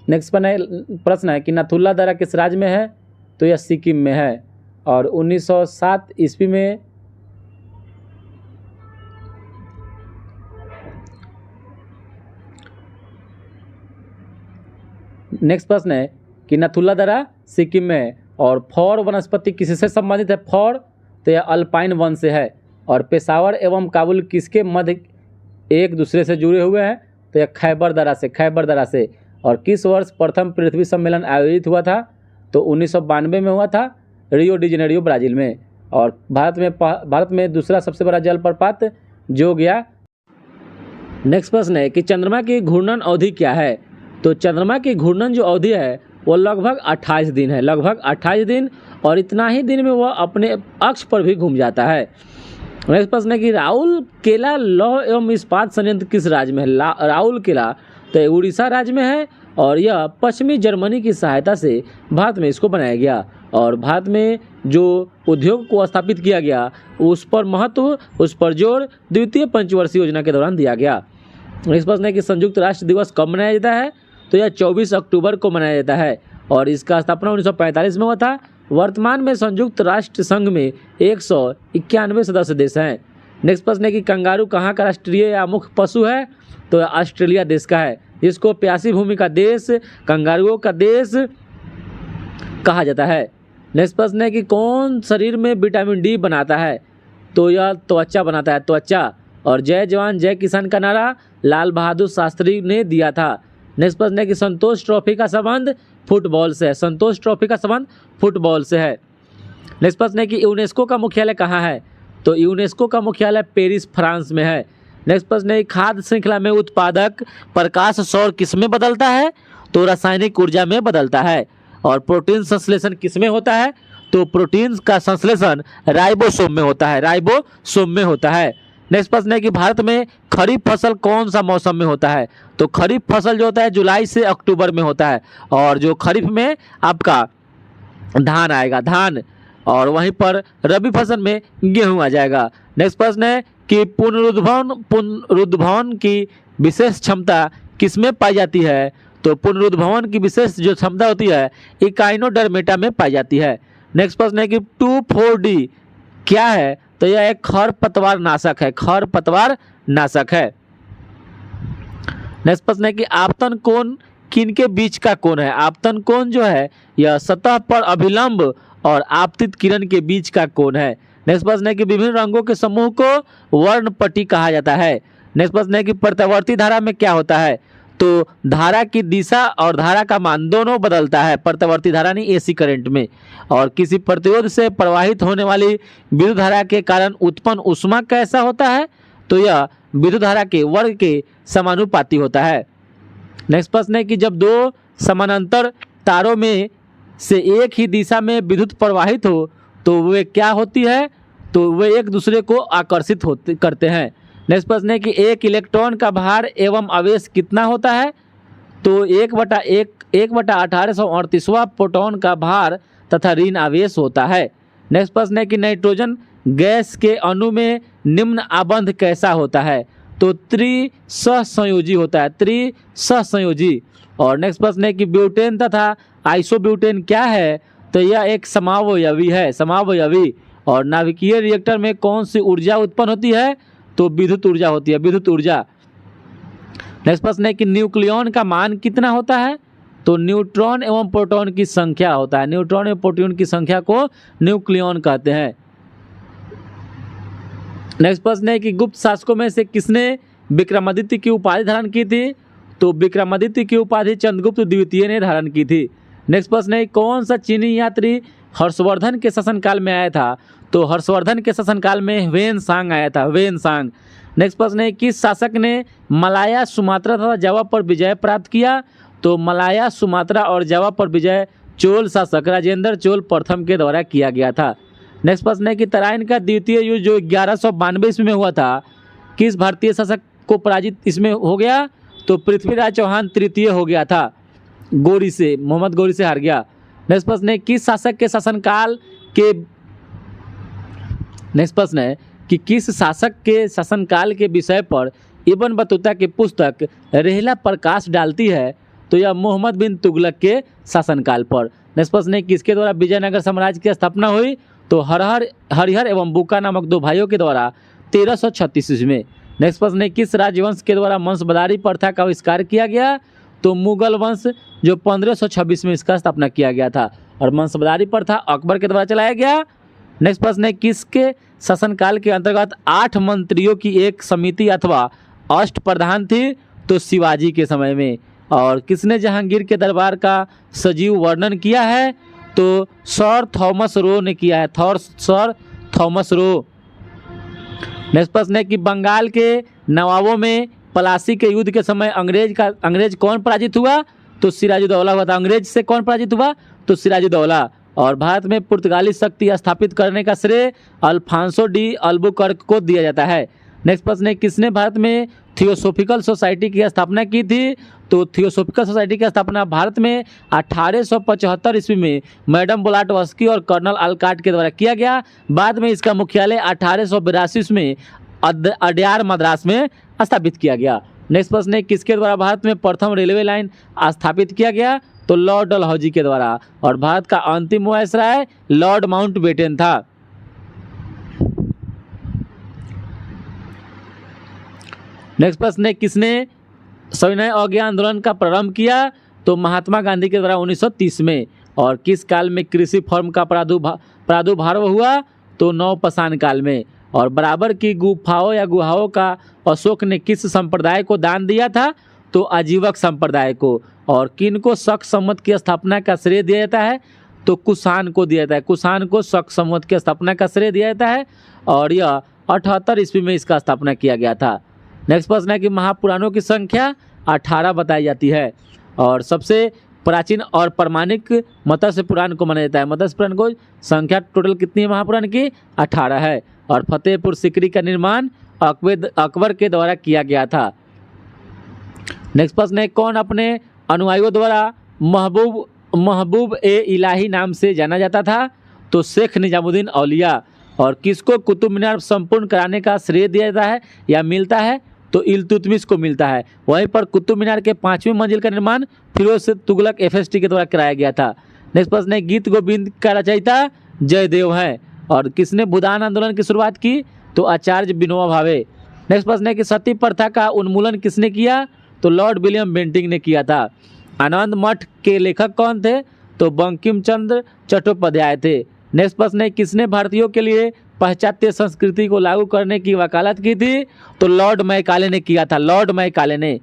नेक्स्ट प्रश्न है कि नाथुला दर्रा किस राज्य में है? तो यह सिक्किम में है। और 1907 ईस्वी में नेक्स्ट प्रश्न है कि नाथुला दर्रा सिक्किम में है। और फौर वनस्पति किससे संबंधित है? फौर तो यह अल्पाइन वन से है। और पेशावर एवं काबुल किसके मध्य एक दूसरे से जुड़े हुए हैं? तो यह खैबर दर्रा से। और किस वर्ष प्रथम पृथ्वी सम्मेलन आयोजित हुआ था? तो 1992 में हुआ था, रियो डी जेनेरियो ब्राज़ील में। और भारत में दूसरा सबसे बड़ा जलप्रपात जो गया। नेक्स्ट प्रश्न है कि चंद्रमा की घूर्णन अवधि क्या है? तो चंद्रमा की घूर्णन जो अवधि है वो लगभग 28 दिन है, लगभग 28 दिन। और इतना ही दिन में वह अपने अक्ष पर भी घूम जाता है। नेक्स्ट प्रश्न है कि राउरकेला लौह एवं इस्पात संयंत्र किस राज्य में है? राउरकेला तो उड़ीसा राज्य में है। और यह पश्चिमी जर्मनी की सहायता से भारत में इसको बनाया गया। और भारत में जो उद्योग को स्थापित किया गया उस पर महत्व, उस पर जोर द्वितीय पंचवर्षीय योजना के दौरान दिया गया। इस प्रश्न है कि संयुक्त राष्ट्र दिवस कब मनाया जाता है? तो यह 24 अक्टूबर को मनाया जाता है। और इसका स्थापना 1945 में हुआ था। वर्तमान में संयुक्त राष्ट्र संघ में 191 सदस्य देश हैं। नेक्स्ट प्रश्न है कि कंगारू कहाँ का राष्ट्रीय या मुख्य पशु है? तो ऑस्ट्रेलिया देश का है, जिसको प्यासी भूमि का देश, कंगारुओं का देश कहा जाता है। नेक्स्ट प्रश्न है कि कौन शरीर में विटामिन डी बनाता है? तो यह त्वचा बनाता है, त्वचा। और जय जवान जय किसान का नारा लाल बहादुर शास्त्री ने दिया था। नेक्स्ट प्रश्न है कि संतोष ट्रॉफी का संबंध फुटबॉल से है, संतोष ट्रॉफी का संबंध फुटबॉल से है। नेक्स्ट प्रश्न है कि यूनेस्को का मुख्यालय कहाँ है? तो यूनेस्को का मुख्यालय पेरिस फ्रांस में है। नेक्स्ट प्रश्न है खाद्य श्रृंखला में उत्पादक प्रकाश सौर किस में बदलता है? तो रासायनिक ऊर्जा में बदलता है। और प्रोटीन संश्लेषण किस में होता है? तो प्रोटीन का संश्लेषण राइबोसोम में होता है, राइबोसोम में होता है। नेक्स्ट प्रश्न है कि भारत में खरीफ फसल कौन सा मौसम में होता है? तो खरीफ फसल जो होता है जुलाई से अक्टूबर में होता है। और जो खरीफ में आपका धान आएगा, धान। और वहीं पर रबी फसल में गेहूं आ जाएगा। नेक्स्ट प्रश्न है कि पुनरुद्भवन की विशेष क्षमता किसमें पाई जाती है? तो पुनरुद्भवन की विशेष जो क्षमता होती है इकाइनोडर्मेटा में पाई जाती है। नेक्स्ट प्रश्न है कि 2,4-D क्या है? तो यह एक खरपतवार नाशक है, खरपतवार नाशक है। नेक्स्ट प्रश्न है कि आपतन कोण किनके बीच का कोण है? आपतन कोण जो है यह सतह पर अभिलंब और आपतित किरण के बीच का कोण है। नेक्स्ट प्रश्न है कि विभिन्न रंगों के समूह को वर्णपट्टी कहा जाता है। नेक्स्ट प्रश्न है कि प्रत्यावर्ती धारा में क्या होता है? तो धारा की दिशा और धारा का मान दोनों बदलता है प्रत्यावर्ती धारा नहीं, एसी करंट में। और किसी प्रतिरोध से प्रवाहित होने वाली विद्युत धारा के कारण उत्पन्न ऊष्मा कैसा होता है? तो यह विद्युत धारा के वर्ग के समानुपाती होता है। नेक्स्ट प्रश्न है कि जब दो समानांतर तारों में से एक ही दिशा में विद्युत प्रवाहित हो तो वे क्या होती है? तो वे एक दूसरे को आकर्षित करते हैं। नेक्स्ट प्रश्न है कि एक इलेक्ट्रॉन का भार एवं आवेश कितना होता है? तो 1/1838वां प्रोटॉन का भार तथा ऋण आवेश होता है। नेक्स्ट प्रश्न है कि नाइट्रोजन गैस के अणु में निम्न आबंध कैसा होता है? तो त्रिसहसंयोजी होता है, त्रिसहसंयोजी। और नेक्स्ट प्रश्न है कि ब्यूटेन तथा आइसोब्यूटेन क्या है? तो यह एक समावयवी है, समावयवी। और नाभिकीय रिएक्टर में कौन सी ऊर्जा उत्पन्न होती है? तो विद्युत ऊर्जा होती है, विद्युत ऊर्जा। नेक्स्ट प्रश्न है कि न्यूक्लियॉन का मान कितना होता है? तो न्यूट्रॉन एवं प्रोटॉन की संख्या होता है, न्यूट्रॉन एवं प्रोटॉन की संख्या को न्यूक्लियॉन कहते हैं। नेक्स्ट प्रश्न है कि गुप्त शासकों में से किसने विक्रमादित्य की उपाधि धारण की थी? तो विक्रमादित्य की उपाधि चंद्रगुप्त द्वितीय ने धारण की थी। नेक्स्ट प्रश्न है कौन सा चीनी यात्री हर्षवर्धन के शासनकाल में आया था? तो हर्षवर्धन के शासनकाल में वेन सांग आया था, वेन सांग। नेक्स्ट प्रश्न है किस शासक ने मलाया, सुमात्रा तथा जावा पर विजय प्राप्त किया? तो मलाया, सुमात्रा और जावा पर विजय चोल शासक राजेंद्र चोल प्रथम के द्वारा किया गया था। नेक्स्ट प्रश्न है कि तराइन का द्वितीय युद्ध जो 1192 ईस्वी में हुआ था, किस भारतीय शासक को पराजित इसमें हो गया? तो पृथ्वीराज चौहान तृतीय हो गया था, गौरी से, मोहम्मद गौरी से हार गया। नेक्स्ट प्रश्न है किस शासक के शासनकाल के नेक्स्ट प्रश्न है कि किस शासक के शासनकाल के विषय पर इब्न बतूता की पुस्तक रेहला प्रकाश डालती है? तो यह मोहम्मद बिन तुगलक के शासनकाल पर। नेक्स्ट प्रश्न है किसके द्वारा विजयनगर साम्राज्य की स्थापना हुई? तो हरिहर एवं बुक्का नामक दो भाइयों के द्वारा 1336 ईस्वी में। नेक्स्ट प्रश्न है किस राजवंश के द्वारा वंशबदारी प्रथा का आविष्कार किया गया? तो मुगल वंश, जो 1526 में इसका स्थापना किया गया था, और वंशबदारी प्रथा अकबर के द्वारा चलाया गया। नेक्स्ट प्रश्न है किसके शासनकाल के अंतर्गत 8 मंत्रियों की एक समिति अथवा अष्टप्रधान थी? तो शिवाजी के समय में। और किसने जहांगीर के दरबार का सजीव वर्णन किया है? तो सर थॉमस रो ने किया है, सर थॉमस रो। नेक्स्ट प्रश्न है कि बंगाल के नवाबों में पलासी के युद्ध के समय अंग्रेज कौन पराजित हुआ? तो सिराजुद्दौला हुआ था। अंग्रेज से कौन पराजित हुआ? तो सिराजुद्दौला। और भारत में पुर्तगाली शक्ति स्थापित करने का श्रेय अल्फांसो डी अल्बुकर्क को दिया जाता है। नेक्स्ट प्रश्न है किसने भारत में थियोसोफिकल सोसाइटी की स्थापना की थी? तो थियोसोफिकल सोसाइटी की स्थापना भारत में 1875 ईस्वी में मैडम ब्लाटवस्की और कर्नल अलकाट के द्वारा किया गया। बाद में इसका मुख्यालय 1882 ईस्वी में अडयार मद्रास में स्थापित किया गया। नेक्स्ट प्रश्न है किसके द्वारा भारत में प्रथम रेलवे लाइन स्थापित किया गया? तो लॉर्ड डलहौजी के द्वारा। और भारत का अंतिम वायसराय लॉर्ड माउंटबेटन था। नेक्स्ट प्रश्न है किसने सविनय अवज्ञा आंदोलन का प्रारंभ किया? तो महात्मा गांधी के द्वारा 1930 में। और किस काल में कृषि फॉर्म का प्रादुर्भाव हुआ? तो नवपाषाण काल में। और बराबर की गुफाओं या गुहाओं का अशोक ने किस संप्रदाय को दान दिया था? तो आजीवक संप्रदाय को। और किन को शक संवत की स्थापना का श्रेय दिया जाता है? तो कुषाण को दिया जाता है, कुषाण को शक संवत की स्थापना का श्रेय दिया जाता है। और यह 78 ईस्वी में इसका स्थापना किया गया था। नेक्स्ट प्रश्न है कि महापुराणों की संख्या 18 बताई जाती है। और सबसे प्राचीन और प्रमाणिक मत्स्य पुराण को माना जाता है। मत्स्य पुराण को संख्या टोटल कितनी है महापुराण की? 18 है। और फतेहपुर सीकरी का निर्माण अकबर के द्वारा किया गया था। नेक्स्ट प्रश्न है कौन अपने अनुयायियों द्वारा महबूब ए इलाही नाम से जाना जाता था? तो शेख निजामुद्दीन औलिया। और किसको कुतुब मीनार संपूर्ण कराने का श्रेय दिया जाता है या मिलता है? तो इल्तुतमिश को मिलता है। वहीं पर कुतुब मीनार के 5वीं मंजिल का निर्माण फिरोज तुगलक FST के द्वारा कराया गया था। नेक्स्ट प्रश्न है गीत गोविंद का रचयिता जयदेव है। और किसने भूदान आंदोलन की शुरुआत की? तो आचार्य विनोबा भावे। नेक्स्ट प्रश्न है कि सती प्रथा का उन्मूलन किसने किया? तो लॉर्ड विलियम बेंटिंग ने किया था। आनंद मठ के लेखक कौन थे? तो बंकिम चंद्र चट्टोपाध्याय थे। नेक्स्ट प्रश्न है किसने भारतीयों के लिए पाश्चात्य संस्कृति को लागू करने की वकालत की थी? तो लॉर्ड मैकाले ने किया था, लॉर्ड मैकाले ने।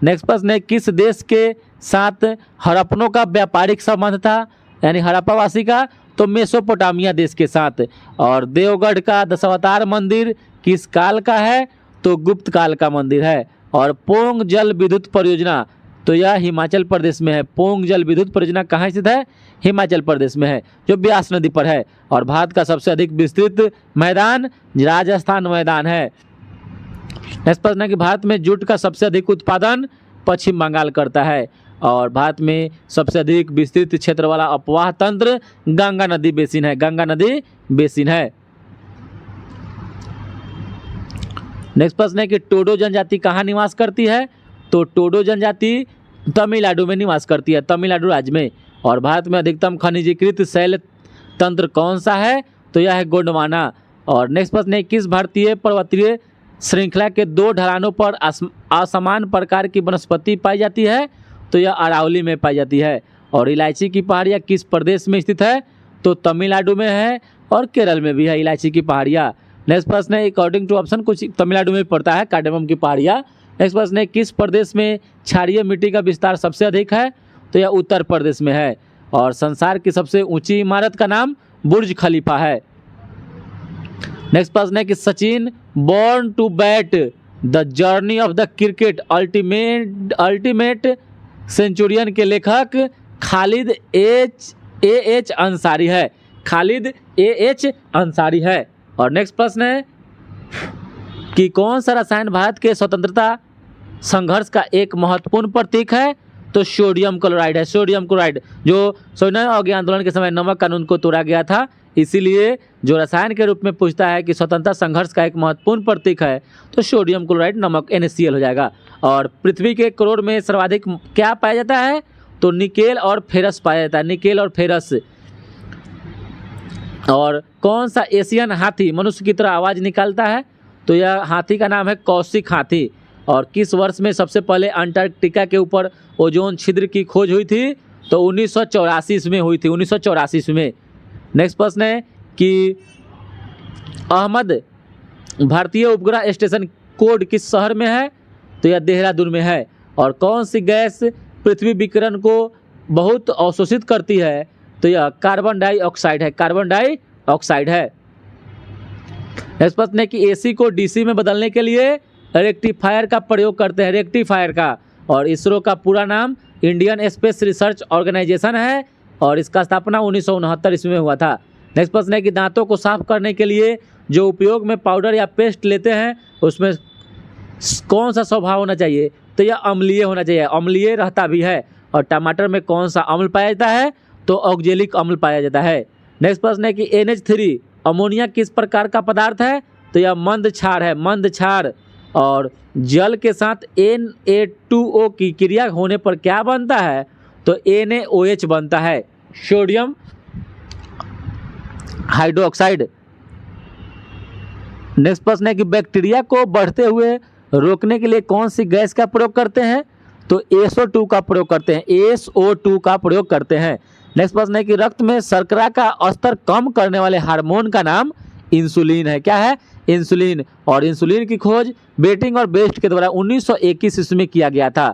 नेक्स्ट प्रश्न है किस देश के साथ हड़प्पनों का व्यापारिक संबंध था, यानी हड़प्पावासी का? तो मेसोपोटामिया देश के साथ। और देवगढ़ का दशावतार मंदिर किस काल का है? तो गुप्त काल का मंदिर है। और पोंग जल विद्युत परियोजना, तो यह हिमाचल प्रदेश में है। पोंग जल विद्युत परियोजना कहाँ स्थित है? हिमाचल प्रदेश में है, जो ब्यास नदी पर है। और भारत का सबसे अधिक विस्तृत मैदान राजस्थान मैदान है। नेक्स्ट प्रश्न है कि भारत में जूट का सबसे अधिक उत्पादन पश्चिम बंगाल करता है। और भारत में सबसे अधिक विस्तृत क्षेत्र वाला अपवाह तंत्र गंगा नदी बेसिन है, गंगा नदी बेसिन है। नेक्स्ट प्रश्न है कि टोडो जनजाति कहाँ निवास करती है? तो टोडो जनजाति तमिलनाडु में निवास करती है, तमिलनाडु राज्य में। और भारत में अधिकतम खनिजीकृत शैल तंत्र कौन सा है? तो यह है गोंडवाना। और नेक्स्ट प्रश्न है किस भारतीय पर्वतीय श्रृंखला के 2 ढलानों पर असमान प्रकार की वनस्पति पाई जाती है? तो यह अरावली में पाई जाती है। और इलायची की पहाड़ियाँ किस प्रदेश में स्थित है? तो तमिलनाडु में है और केरल में भी है इलायची की पहाड़ियाँ। नेक्स्ट प्रश्न है अकॉर्डिंग टू ऑप्शन कुछ तमिलनाडु में पड़ता है कार्डेमम की पहाड़ियाँ। नेक्स्ट प्रश्न है किस प्रदेश में क्षारीय मिट्टी का विस्तार सबसे अधिक है? तो यह उत्तर प्रदेश में है। और संसार की सबसे ऊंची इमारत का नाम बुर्ज खलीफा है। नेक्स्ट प्रश्न है कि Sachin born to bat the journey of the cricket ultimate centurion के लेखक खालिद एच अंसारी है, खालिद एच अंसारी है। और नेक्स्ट प्रश्न है कि कौन सा रसायन भारत के स्वतंत्रता संघर्ष का एक महत्वपूर्ण प्रतीक है? तो सोडियम क्लोराइड है। सोडियम क्लोराइड जो सोडियम अवज्ञा आंदोलन के समय नमक कानून को तोड़ा गया था, इसीलिए जो रसायन के रूप में पूछता है कि स्वतंत्रता संघर्ष का एक महत्वपूर्ण प्रतीक है, तो सोडियम क्लोराइड नमक NaCl हो जाएगा। और पृथ्वी के करोड़ में सर्वाधिक क्या पाया जाता है? तो निकेल और फेरस पाया जाता है, निकेल और फेरस। और कौन सा एशियन हाथी मनुष्य की तरह आवाज़ निकालता है? तो यह हाथी का नाम है कौशिक हाथी। और किस वर्ष में सबसे पहले अंटार्कटिका के ऊपर ओजोन छिद्र की खोज हुई थी? तो 1984 में हुई थी, 1984 में। नेक्स्ट प्रश्न है कि अहमद भारतीय उपग्रह स्टेशन कोड किस शहर में है? तो यह देहरादून में है। और कौन सी गैस पृथ्वी विकिरण को बहुत अवशोषित करती है? तो यह कार्बन डाइऑक्साइड है, कार्बन डाइऑक्साइड है। नेक्स्ट प्रश्न है कि AC को DC में बदलने के लिए रेक्टिफायर का प्रयोग करते हैं, रेक्टिफायर का। और इसरो का पूरा नाम इंडियन स्पेस रिसर्च ऑर्गेनाइजेशन है और इसका स्थापना 1969 ईस्वी में हुआ था। नेक्स्ट प्रश्न है कि दांतों को साफ करने के लिए जो उपयोग में पाउडर या पेस्ट लेते हैं उसमें कौन सा स्वभाव होना चाहिए? तो यह अम्लीय होना चाहिए, अम्लीय रहता भी है। और टमाटर में कौन सा अम्ल पाया जाता है? तो ऑक्जेलिक अम्ल पाया जाता है। नेक्स्ट प्रश्न है कि NH3 अमोनिया किस प्रकार का पदार्थ है? तो यह मंद क्षार है, मंद क्षार। और जल के साथ Na2O की क्रिया होने पर क्या बनता है? तो NaOH बनता है, सोडियम हाइड्रोक्साइड। नेक्स्ट प्रश्न है कि बैक्टीरिया को बढ़ते हुए रोकने के लिए कौन सी गैस का प्रयोग करते हैं? तो SO2 का प्रयोग करते हैं, SO2 का प्रयोग करते हैं। नेक्स्ट प्रश्न है कि रक्त में शर्करा का स्तर कम करने वाले हार्मोन का नाम इंसुलिन है। क्या है? इंसुलिन। और इंसुलिन की खोज बेटिंग और बेस्ट के द्वारा 1921 ईस्वी में किया गया था।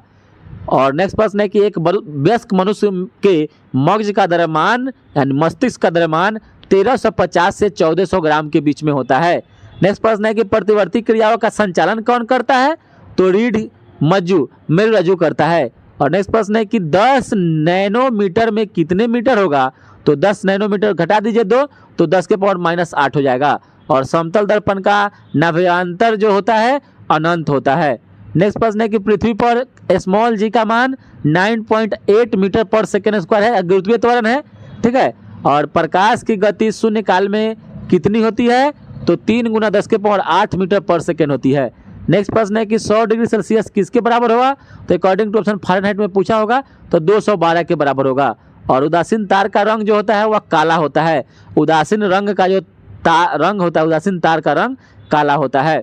और नेक्स्ट प्रश्न है कि एक वयस्क मनुष्य के मगज का द्रव्यमान यानी मस्तिष्क का द्रव्यमान 1350 से 1400 ग्राम के बीच में होता है। नेक्स्ट प्रश्न है कि प्रतिवर्ती क्रियाओं का संचालन कौन करता है? तो रीढ़ मज्जू मेरुरज्जु करता है। और नेक्स्ट प्रश्न है कि 10 नैनोमीटर में कितने मीटर होगा? तो 10 नैनोमीटर घटा दीजिए 2 तो 10 के पावर -8 हो जाएगा। और समतल दर्पण का नाभ्यंतर जो होता है अनंत होता है। नेक्स्ट प्रश्न है कि पृथ्वी पर स्मॉल g का मान 9.8 मीटर पर सेकेंड स्क्वायर है, गुरुत्वीय त्वरण है, ठीक है। और प्रकाश की गति शून्य काल में कितनी होती है? तो 3 × 10 के पावर 8 मीटर पर सेकेंड होती है। नेक्स्ट प्रश्न है कि 100 डिग्री सेल्सियस किसके बराबर होगा? तो अकॉर्डिंग टू ऑप्शन फ़ारेनहाइट में पूछा होगा तो 212 के बराबर होगा। और उदासीन तार का रंग जो होता है वह काला होता है। उदासीन रंग का जो रंग होता है, उदासीन तार का रंग काला होता है।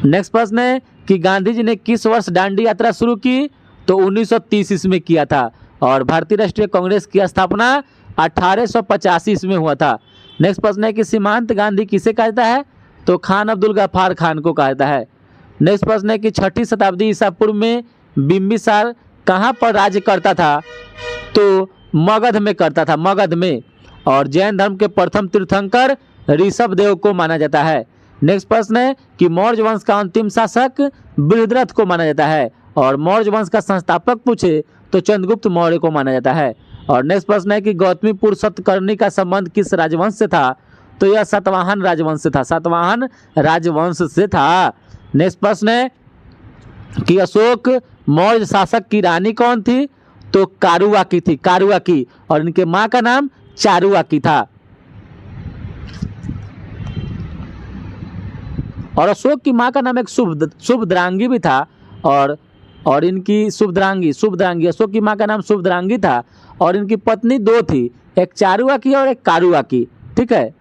नेक्स्ट प्रश्न है कि गांधी जी ने किस वर्ष दांडी यात्रा शुरू की? तो 1930 ईस्वी में किया था। और भारतीय राष्ट्रीय कांग्रेस की स्थापना 1885 ईस्वी में हुआ था। नेक्स्ट प्रश्न है कि सीमांत गांधी किसे कहा जाता है? तो खान अब्दुल गफ्फार खान को कहा जाता है। नेक्स्ट प्रश्न है कि 6ठी शताब्दी ईसा पूर्व में बिंबिसार कहाँ पर राज्य करता था? तो मगध में करता था, मगध में। और जैन धर्म के प्रथम तीर्थंकर ऋषभ देव को माना जाता है। नेक्स्ट प्रश्न है कि मौर्य वंश का अंतिम शासक बृहद्रथ को माना जाता है। और मौर्य वंश का संस्थापक पूछे तो चंद्रगुप्त मौर्य को माना जाता है। और नेक्स्ट प्रश्न है कि गौतमीपुर सतकर्णी का संबंध किस राजवंश से था? तो यह सातवाहन राजवंश से था, सातवाहन राजवंश से था। नेक्स्ट प्रश्न है कि अशोक मौर्य शासक की रानी कौन थी? तो कारुवाकी थी, कारुवाकी। और इनके माँ का नाम चारुवाकी था। और अशोक की माँ का नाम एक शुभद्रांगी भी था। और इनकी शुभद्रांगी अशोक की माँ का नाम शुभद्रांगी था। और इनकी पत्नी 2 थी, एक चारुवाकी और एक कारुवाकी, ठीक है।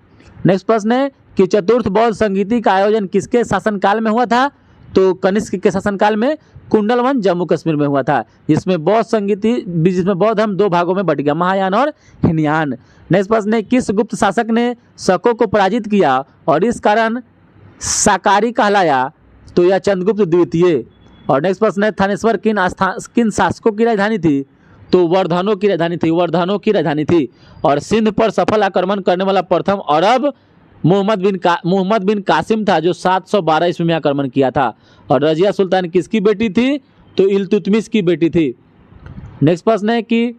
नेक्स्ट प्रश्न है कि चतुर्थ बौद्ध संगीति का आयोजन किसके शासनकाल में हुआ था? तो कनिष्क के शासनकाल में कुंडलवन जम्मू कश्मीर में हुआ था, जिसमें बौद्ध धर्म 2 भागों में बट गया, महायान और हीनयान। नेक्स्ट प्रश्न है किस गुप्त शासक ने शकों को पराजित किया और इस कारण शाकाहारी कहलाया? तो यह चंद्रगुप्त द्वितीय। और नेक्स्ट प्रश्न है थानेश्वर किन शासकों की राजधानी थी? तो वर्धनों की राजधानी थी, वर्धनों की राजधानी थी। और सिंध पर सफल आक्रमण करने वाला प्रथम अरब मोहम्मद बिन कासिम था, जो 712 ईस्वी में आक्रमण किया था। और रजिया सुल्तान किसकी बेटी थी? तो इल्तुतमिश की बेटी थी। नेक्स्ट प्रश्न है कि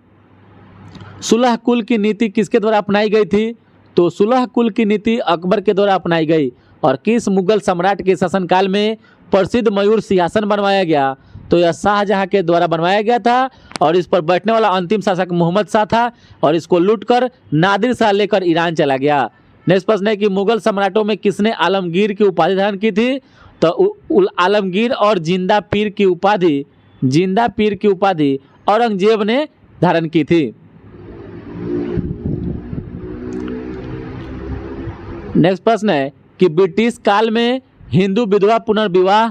सुलह कुल की नीति किसके द्वारा अपनाई गई थी? तो सुलह कुल की नीति अकबर के द्वारा अपनाई गई। और किस मुगल सम्राट के शासनकाल में प्रसिद्ध मयूर सिंहासन बनवाया गया? तो यह शाहजहां के द्वारा बनवाया गया था और इस पर बैठने वाला अंतिम शासक मोहम्मद शाह था और इसको लूटकर नादिर शाह लेकर ईरान चला गया। नेक्स्ट प्रश्न है कि मुगल सम्राटों में किसने आलमगीर की उपाधि धारण की थी? तो आलमगीर और जिंदा पीर की उपाधि औरंगजेब ने धारण की थी। नेक्स्ट प्रश्न है कि ब्रिटिश काल में हिंदू विधवा पुनर्विवाह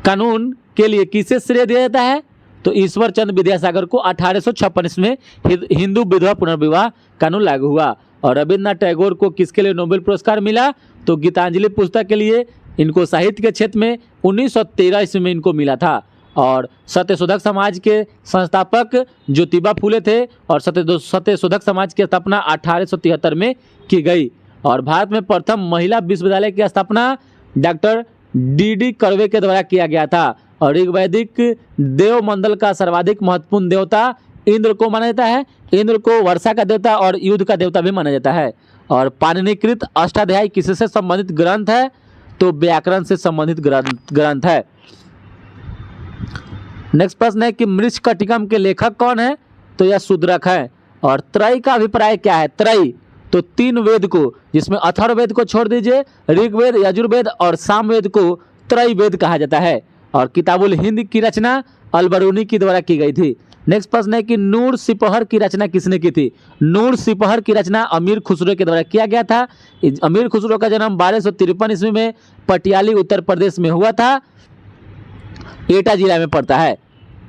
कानून के लिए किसे श्रेय दिया जाता है? तो ईश्वर चंद्र विद्यासागर को 1856 में हिंदू विधवा पुनर्विवाह कानून लागू हुआ। और रविन्द्रनाथ टैगोर को किसके लिए नोबेल पुरस्कार मिला? तो गीतांजलि पुस्तक के लिए। इनको साहित्य के क्षेत्र में 1913 ईस्वी में इनको मिला था। और सत्यशोधक समाज के संस्थापक ज्योतिबा फूले थे और सत्यशोधक समाज की स्थापना 1873 में की गई। और भारत में प्रथम महिला विश्वविद्यालय की स्थापना डॉक्टर डी कर्वे के द्वारा किया गया था। और ऋग्वैदिक देव मंडल का सर्वाधिक महत्वपूर्ण देवता इंद्र को माना जाता है। इंद्र को वर्षा का देवता और युद्ध का देवता भी माना जाता है। और पाणिनिकृत अष्टाध्यायी किससे संबंधित ग्रंथ है? तो व्याकरण से संबंधित ग्रंथ है। नेक्स्ट प्रश्न है कि मृच्छकटिकम के लेखक कौन है? तो यह शूद्रक है। और त्रय का अभिप्राय क्या है? त्रय तो 3 वेद को, जिसमें अथर्ववेद को छोड़ दीजिए, ऋग्वेद, यजुर्वेद और सामवेद को त्रय वेद कहा जाता है। और किताबुल हिंद की रचना अलबरूनी के द्वारा की गई थी। नेक्स्ट प्रश्न है कि नूर सिपहर की रचना किसने की थी? नूर सिपहर की रचना अमीर खुसरो के द्वारा किया गया था। अमीर खुसरो का जन्म 1253 ईस्वी में पटियाली उत्तर प्रदेश में हुआ था, एटा जिला में पड़ता है।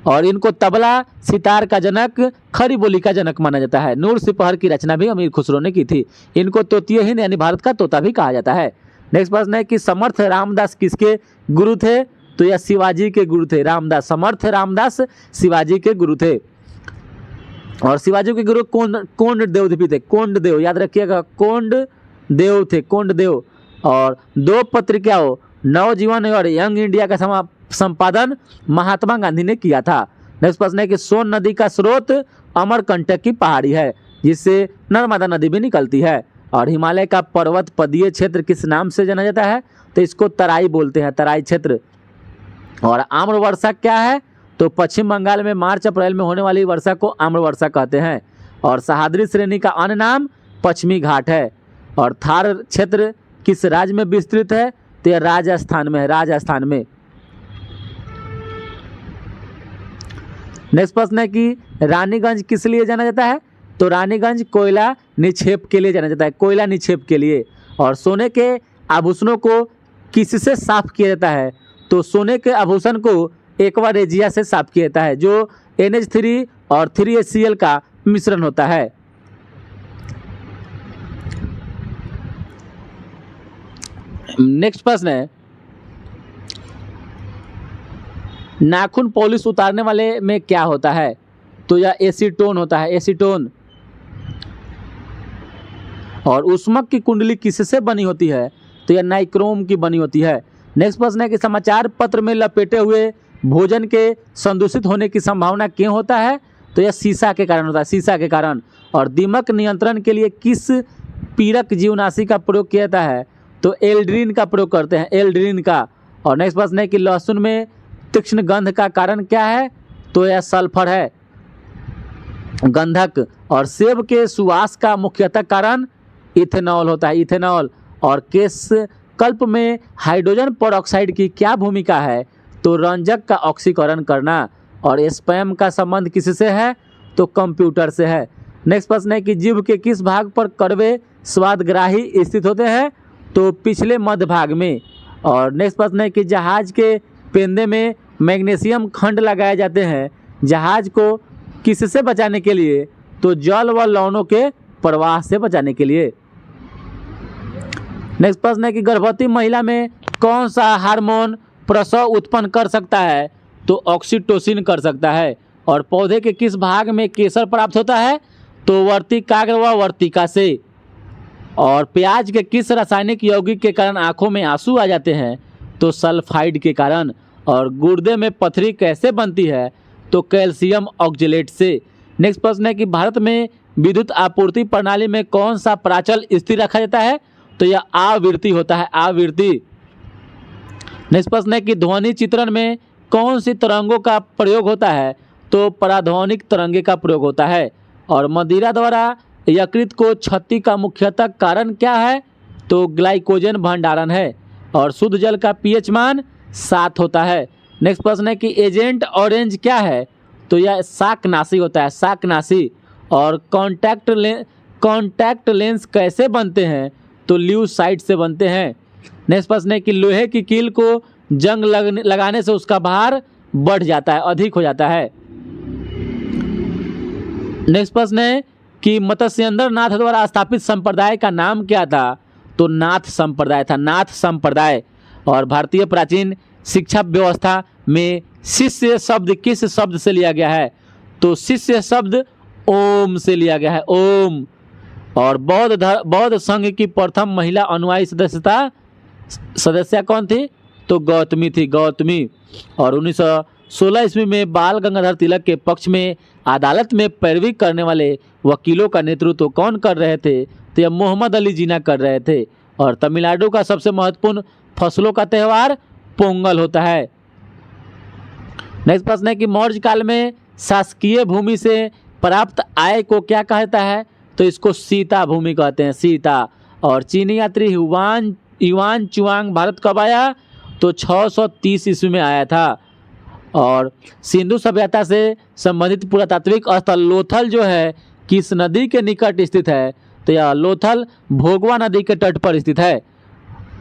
और इनको तबला सितार का जनक, खड़ी बोली का जनक माना जाता है। नूर सिपहर की रचना भी अमीर खुसरो ने की थी। इनको तोतिए हिंद यानी भारत का तोता भी कहा जाता है। नेक्स्ट प्रश्न है कि समर्थ रामदास किसके गुरु थे? तो यह शिवाजी के गुरु थे। समर्थ रामदास शिवाजी के गुरु थे। और शिवाजी के गुरु कोंडदेव भी थे। कोंडदेव याद रखिएगा, कोंडदेव थे, कोंडदेव। और 2 पत्रिकाओं नवजीवन और यंग इंडिया का संपादन महात्मा गांधी ने किया था। नेक्स्ट प्रश्न है कि सोन नदी का स्रोत अमरकंटक की पहाड़ी है, जिससे नर्मदा नदी भी निकलती है। और हिमालय का पर्वत पदीय क्षेत्र किस नाम से जाना जाता है? तो इसको तराई बोलते हैं, तराई क्षेत्र। और आम्र वर्षा क्या है? तो पश्चिम बंगाल में मार्च अप्रैल में होने वाली वर्षा को आम्र वर्षा कहते हैं। और सह्याद्री श्रेणी का अन्य नाम पश्चिमी घाट है। और थार क्षेत्र किस राज्य में विस्तृत है? तो यह राजस्थान में है, राजस्थान में। नेक्स्ट प्रश्न है कि रानीगंज किस लिए जाना जाता है? तो रानीगंज कोयला निक्षेप के लिए जाना जाता है, कोयला निक्षेप के लिए। और सोने के आभूषणों को किससे साफ किया जाता है? तो सोने के आभूषण को एक्वा रेजिया से साफ किया जाता है, जो NH3 और 3HCl का मिश्रण होता है। नेक्स्ट प्रश्न है नाखून पॉलिश उतारने वाले में क्या होता है? तो यह एसीटोन होता है, एसीटोन। और ऊष्मक की कुंडली किससे बनी होती है? तो यह नाइक्रोम की बनी होती है। नेक्स्ट प्रश्न है कि समाचार पत्र में लपेटे हुए भोजन के संदूषित होने की संभावना क्यों होता है? तो यह शीशा के कारण होता है, शीशा के कारण। और दीमक नियंत्रण के लिए किस पीरक जीवनाशी का प्रयोग किया जाता है? तो एल्ड्रीन का प्रयोग करते हैं, एल्ड्रीन का। और नेक्स्ट प्रश्न है कि लहसुन में तीक्ष्ण गंध का कारण क्या है? तो यह सल्फर है, गंधक। और सेब के सुवास का मुख्यतः कारण इथेनॉल होता है, इथेनॉल। और केश कल्प में हाइड्रोजन पेरोक्साइड की क्या भूमिका है? तो रंजक का ऑक्सीकरण करना। और स्पैम का संबंध किससे है? तो कंप्यूटर से है। नेक्स्ट प्रश्न है कि जीभ के किस भाग पर कड़वे स्वादग्राही स्थित होते हैं? तो पिछले मध्य भाग में। और नेक्स्ट प्रश्न है कि जहाज के पेंदे में मैग्नीशियम खंड लगाए जाते हैं, जहाज को किससे बचाने के लिए? तो जल व लवणों के प्रवाह से बचाने के लिए। नेक्स्ट प्रश्न है कि गर्भवती महिला में कौन सा हार्मोन प्रसव उत्पन्न कर सकता है? तो ऑक्सीटोसिन कर सकता है। और पौधे के किस भाग में केसर प्राप्त होता है? तो वर्तिकाग्र व वर्तिका से। और प्याज के किस रासायनिक यौगिक के कारण आंखों में आंसू आ जाते हैं? तो सल्फाइड के कारण। और गुर्दे में पथरी कैसे बनती है? तो कैल्शियम ऑक्जेलेट से। नेक्स्ट प्रश्न है कि भारत में विद्युत आपूर्ति प्रणाली में कौन सा प्राचल स्थिर रखा जाता है? तो यह आवृत्ति होता है, आवृत्ति। नेक्स्ट प्रश्न है कि ध्वनि चित्रण में कौन सी तरंगों का प्रयोग होता है? तो पराध्वनिक तरंगे का प्रयोग होता है। और मदिरा द्वारा यकृत को क्षति का मुख्यतः कारण क्या है? तो ग्लाइकोजन भंडारण है। और शुद्ध जल का पीएच मान 7 होता है। नेक्स्ट प्रश्न है कि एजेंट ऑरेंज क्या है? तो यह शाकनाशी होता है, शाकनाशी। और कॉन्टैक्ट लेंस कैसे बनते हैं? तो ल्यूसाइड से बनते हैं। नेक्स्ट प्रश्न है कि लोहे की कील को जंग लगाने से उसका भार बढ़ जाता है, अधिक हो जाता है। नेक्स्ट प्रश्न है कि मत्स्येंद्र नाथ द्वारा स्थापित संप्रदाय का नाम क्या था? तो नाथ संप्रदाय था, नाथ संप्रदाय। और भारतीय प्राचीन शिक्षा व्यवस्था में शिष्य शब्द किस शब्द से लिया गया है? तो शिष्य शब्द ओम से लिया गया है, ओम। और बौद्ध संघ की प्रथम महिला अनुयायी सदस्य कौन थी? तो गौतमी थी, गौतमी। और 1916 ईस्वी में बाल गंगाधर तिलक के पक्ष में अदालत में पैरवी करने वाले वकीलों का नेतृत्व कौन कर रहे थे? तो यह मोहम्मद अली जिन्ना कर रहे थे। और तमिलनाडु का सबसे महत्वपूर्ण फसलों का त्यौहार पोंगल होता है। नेक्स्ट प्रश्न है कि मौर्य काल में शासकीय भूमि से प्राप्त आय को क्या कहता है? तो इसको सीता भूमि कहते हैं, सीता। और चीनी यात्री युआन चुआंग भारत कब आया? तो 630 ईस्वी में आया था। और सिंधु सभ्यता से संबंधित पुरातात्विक स्थल लोथल जो है किस नदी के निकट स्थित है? तो यह लोथल भोगवा नदी के तट पर स्थित है।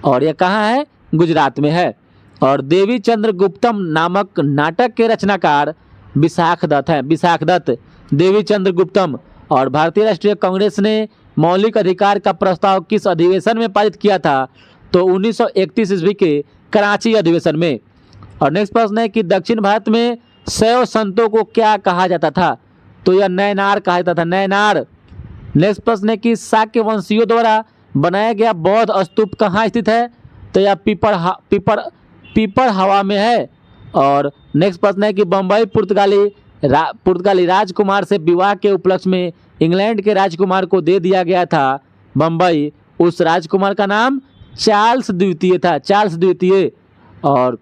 और यह कहाँ है? गुजरात में है। और देवी चंद्र गुप्तम नामक नाटक के रचनाकार विशाख दत्त हैं, विशाख दत्त, देवी चंद्र गुप्तम। और भारतीय राष्ट्रीय कांग्रेस ने मौलिक अधिकार का प्रस्ताव किस अधिवेशन में पारित किया था? तो 1931 ईस्वी के कराची अधिवेशन में। और नेक्स्ट प्रश्न है कि दक्षिण भारत में शैव संतों को क्या कहा जाता था? तो यह नैनार कहा जाता था, नैनार। नेक्स्ट प्रश्न है कि शाक्य वंशियों द्वारा बनाया गया बौद्ध स्तूप कहाँ स्थित है? तो यह पीपर हवा में है। और नेक्स्ट प्रश्न है कि बम्बई पुर्तगाली राजकुमार से विवाह के उपलक्ष्य में इंग्लैंड के राजकुमार को दे दिया गया था बम्बई, उस राजकुमार का नाम चार्ल्स द्वितीय था, चार्ल्स द्वितीय। और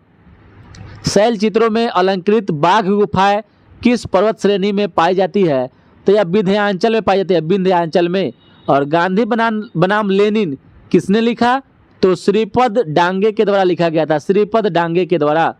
शैल चित्रों में अलंकृत बाघ गुफाएं किस पर्वत श्रेणी में पाई जाती है? तो यह विंध्यांचल में पाई जाती है, विंध्यांचल में। और गांधी बनाम लेनिन किसने लिखा? तो श्रीपद डांगे के द्वारा लिखा गया था, श्रीपद डांगे के द्वारा।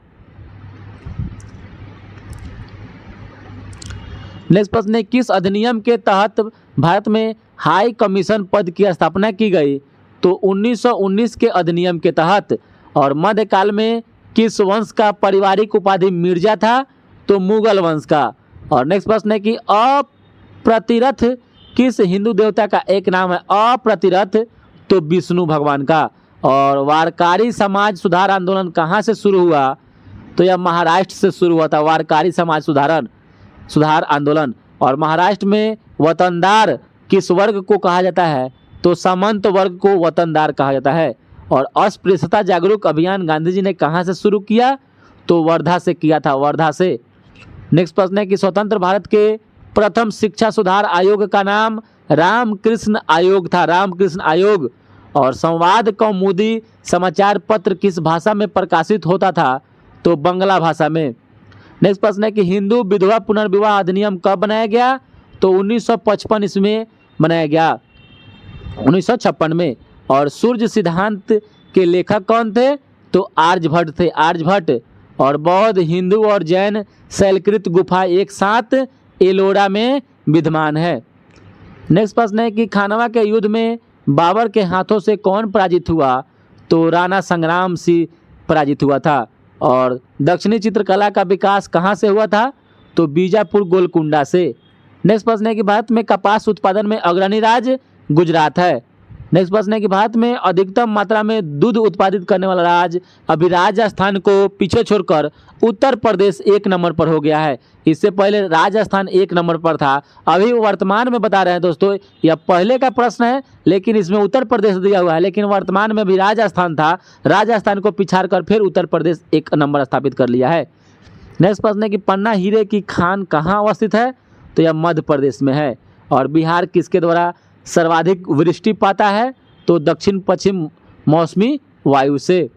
नेक्स्ट प्रश्न है किस अधिनियम के तहत भारत में हाई कमीशन पद की स्थापना की गई? तो 1919 के अधिनियम के तहत। और मध्यकाल में किस वंश का पारिवारिक उपाधि मिर्जा था? तो मुगल वंश का। और नेक्स्ट प्रश्न है कि अप्रतिरथ किस हिंदू देवता का एक नाम है? अप्रतिरथ तो विष्णु भगवान का। और वारकारी समाज सुधार आंदोलन कहाँ से शुरू हुआ? तो यह महाराष्ट्र से शुरू हुआ था, वारकारी समाज सुधार आंदोलन। और महाराष्ट्र में वतनदार किस वर्ग को कहा जाता है? तो सामंत वर्ग को वतनदार कहा जाता है। और अस्पृश्यता जागरूक अभियान गांधी जी ने कहाँ से शुरू किया? तो वर्धा से किया था, वर्धा से। नेक्स्ट प्रश्न है कि स्वतंत्र भारत के प्रथम शिक्षा सुधार आयोग का नाम रामकृष्ण आयोग था, रामकृष्ण आयोग। और संवाद कौमुदी समाचार पत्र किस भाषा में प्रकाशित होता था? तो बंगला भाषा में। नेक्स्ट प्रश्न है कि हिंदू विधवा पुनर्विवाह अधिनियम कब बनाया गया? तो 1955 ईस्वी में बनाया गया, 1956 में। और सूर्य सिद्धांत के लेखक कौन थे? तो आर्यभट्ट थे, आर्यभट्ट। और बौद्ध, हिंदू और जैन शैलकृत गुफा एक साथ एलोरा में विद्यमान है। नेक्स्ट प्रश्न है कि खानवा के युद्ध में बाबर के हाथों से कौन पराजित हुआ? तो राणा संग्राम सिंह पराजित हुआ था। और दक्षिणी चित्रकला का विकास कहाँ से हुआ था? तो बीजापुर गोलकुंडा से। नेक्स्ट प्रश्न है कि भारत में कपास उत्पादन में अग्रणी राज्य गुजरात है। नेक्स्ट प्रश्न है कि भारत में अधिकतम मात्रा में दूध उत्पादित करने वाला राज्य अभी राजस्थान को पीछे छोड़कर उत्तर प्रदेश 1 नंबर पर हो गया है। इससे पहले राजस्थान 1 नंबर पर था, अभी वर्तमान में बता रहे हैं दोस्तों, यह पहले का प्रश्न है लेकिन इसमें उत्तर प्रदेश दिया हुआ है, लेकिन वर्तमान में भी राजस्थान था, राजस्थान को पिछाड़ कर फिर उत्तर प्रदेश 1 नंबर स्थापित कर लिया है। नेक्स्ट प्रश्न है कि पन्ना हीरे की खान कहाँ अवस्थित है? तो यह मध्य प्रदेश में है। और बिहार किसके द्वारा सर्वाधिक वृष्टि पाता है? तो दक्षिण पश्चिम मौसमी वायु से।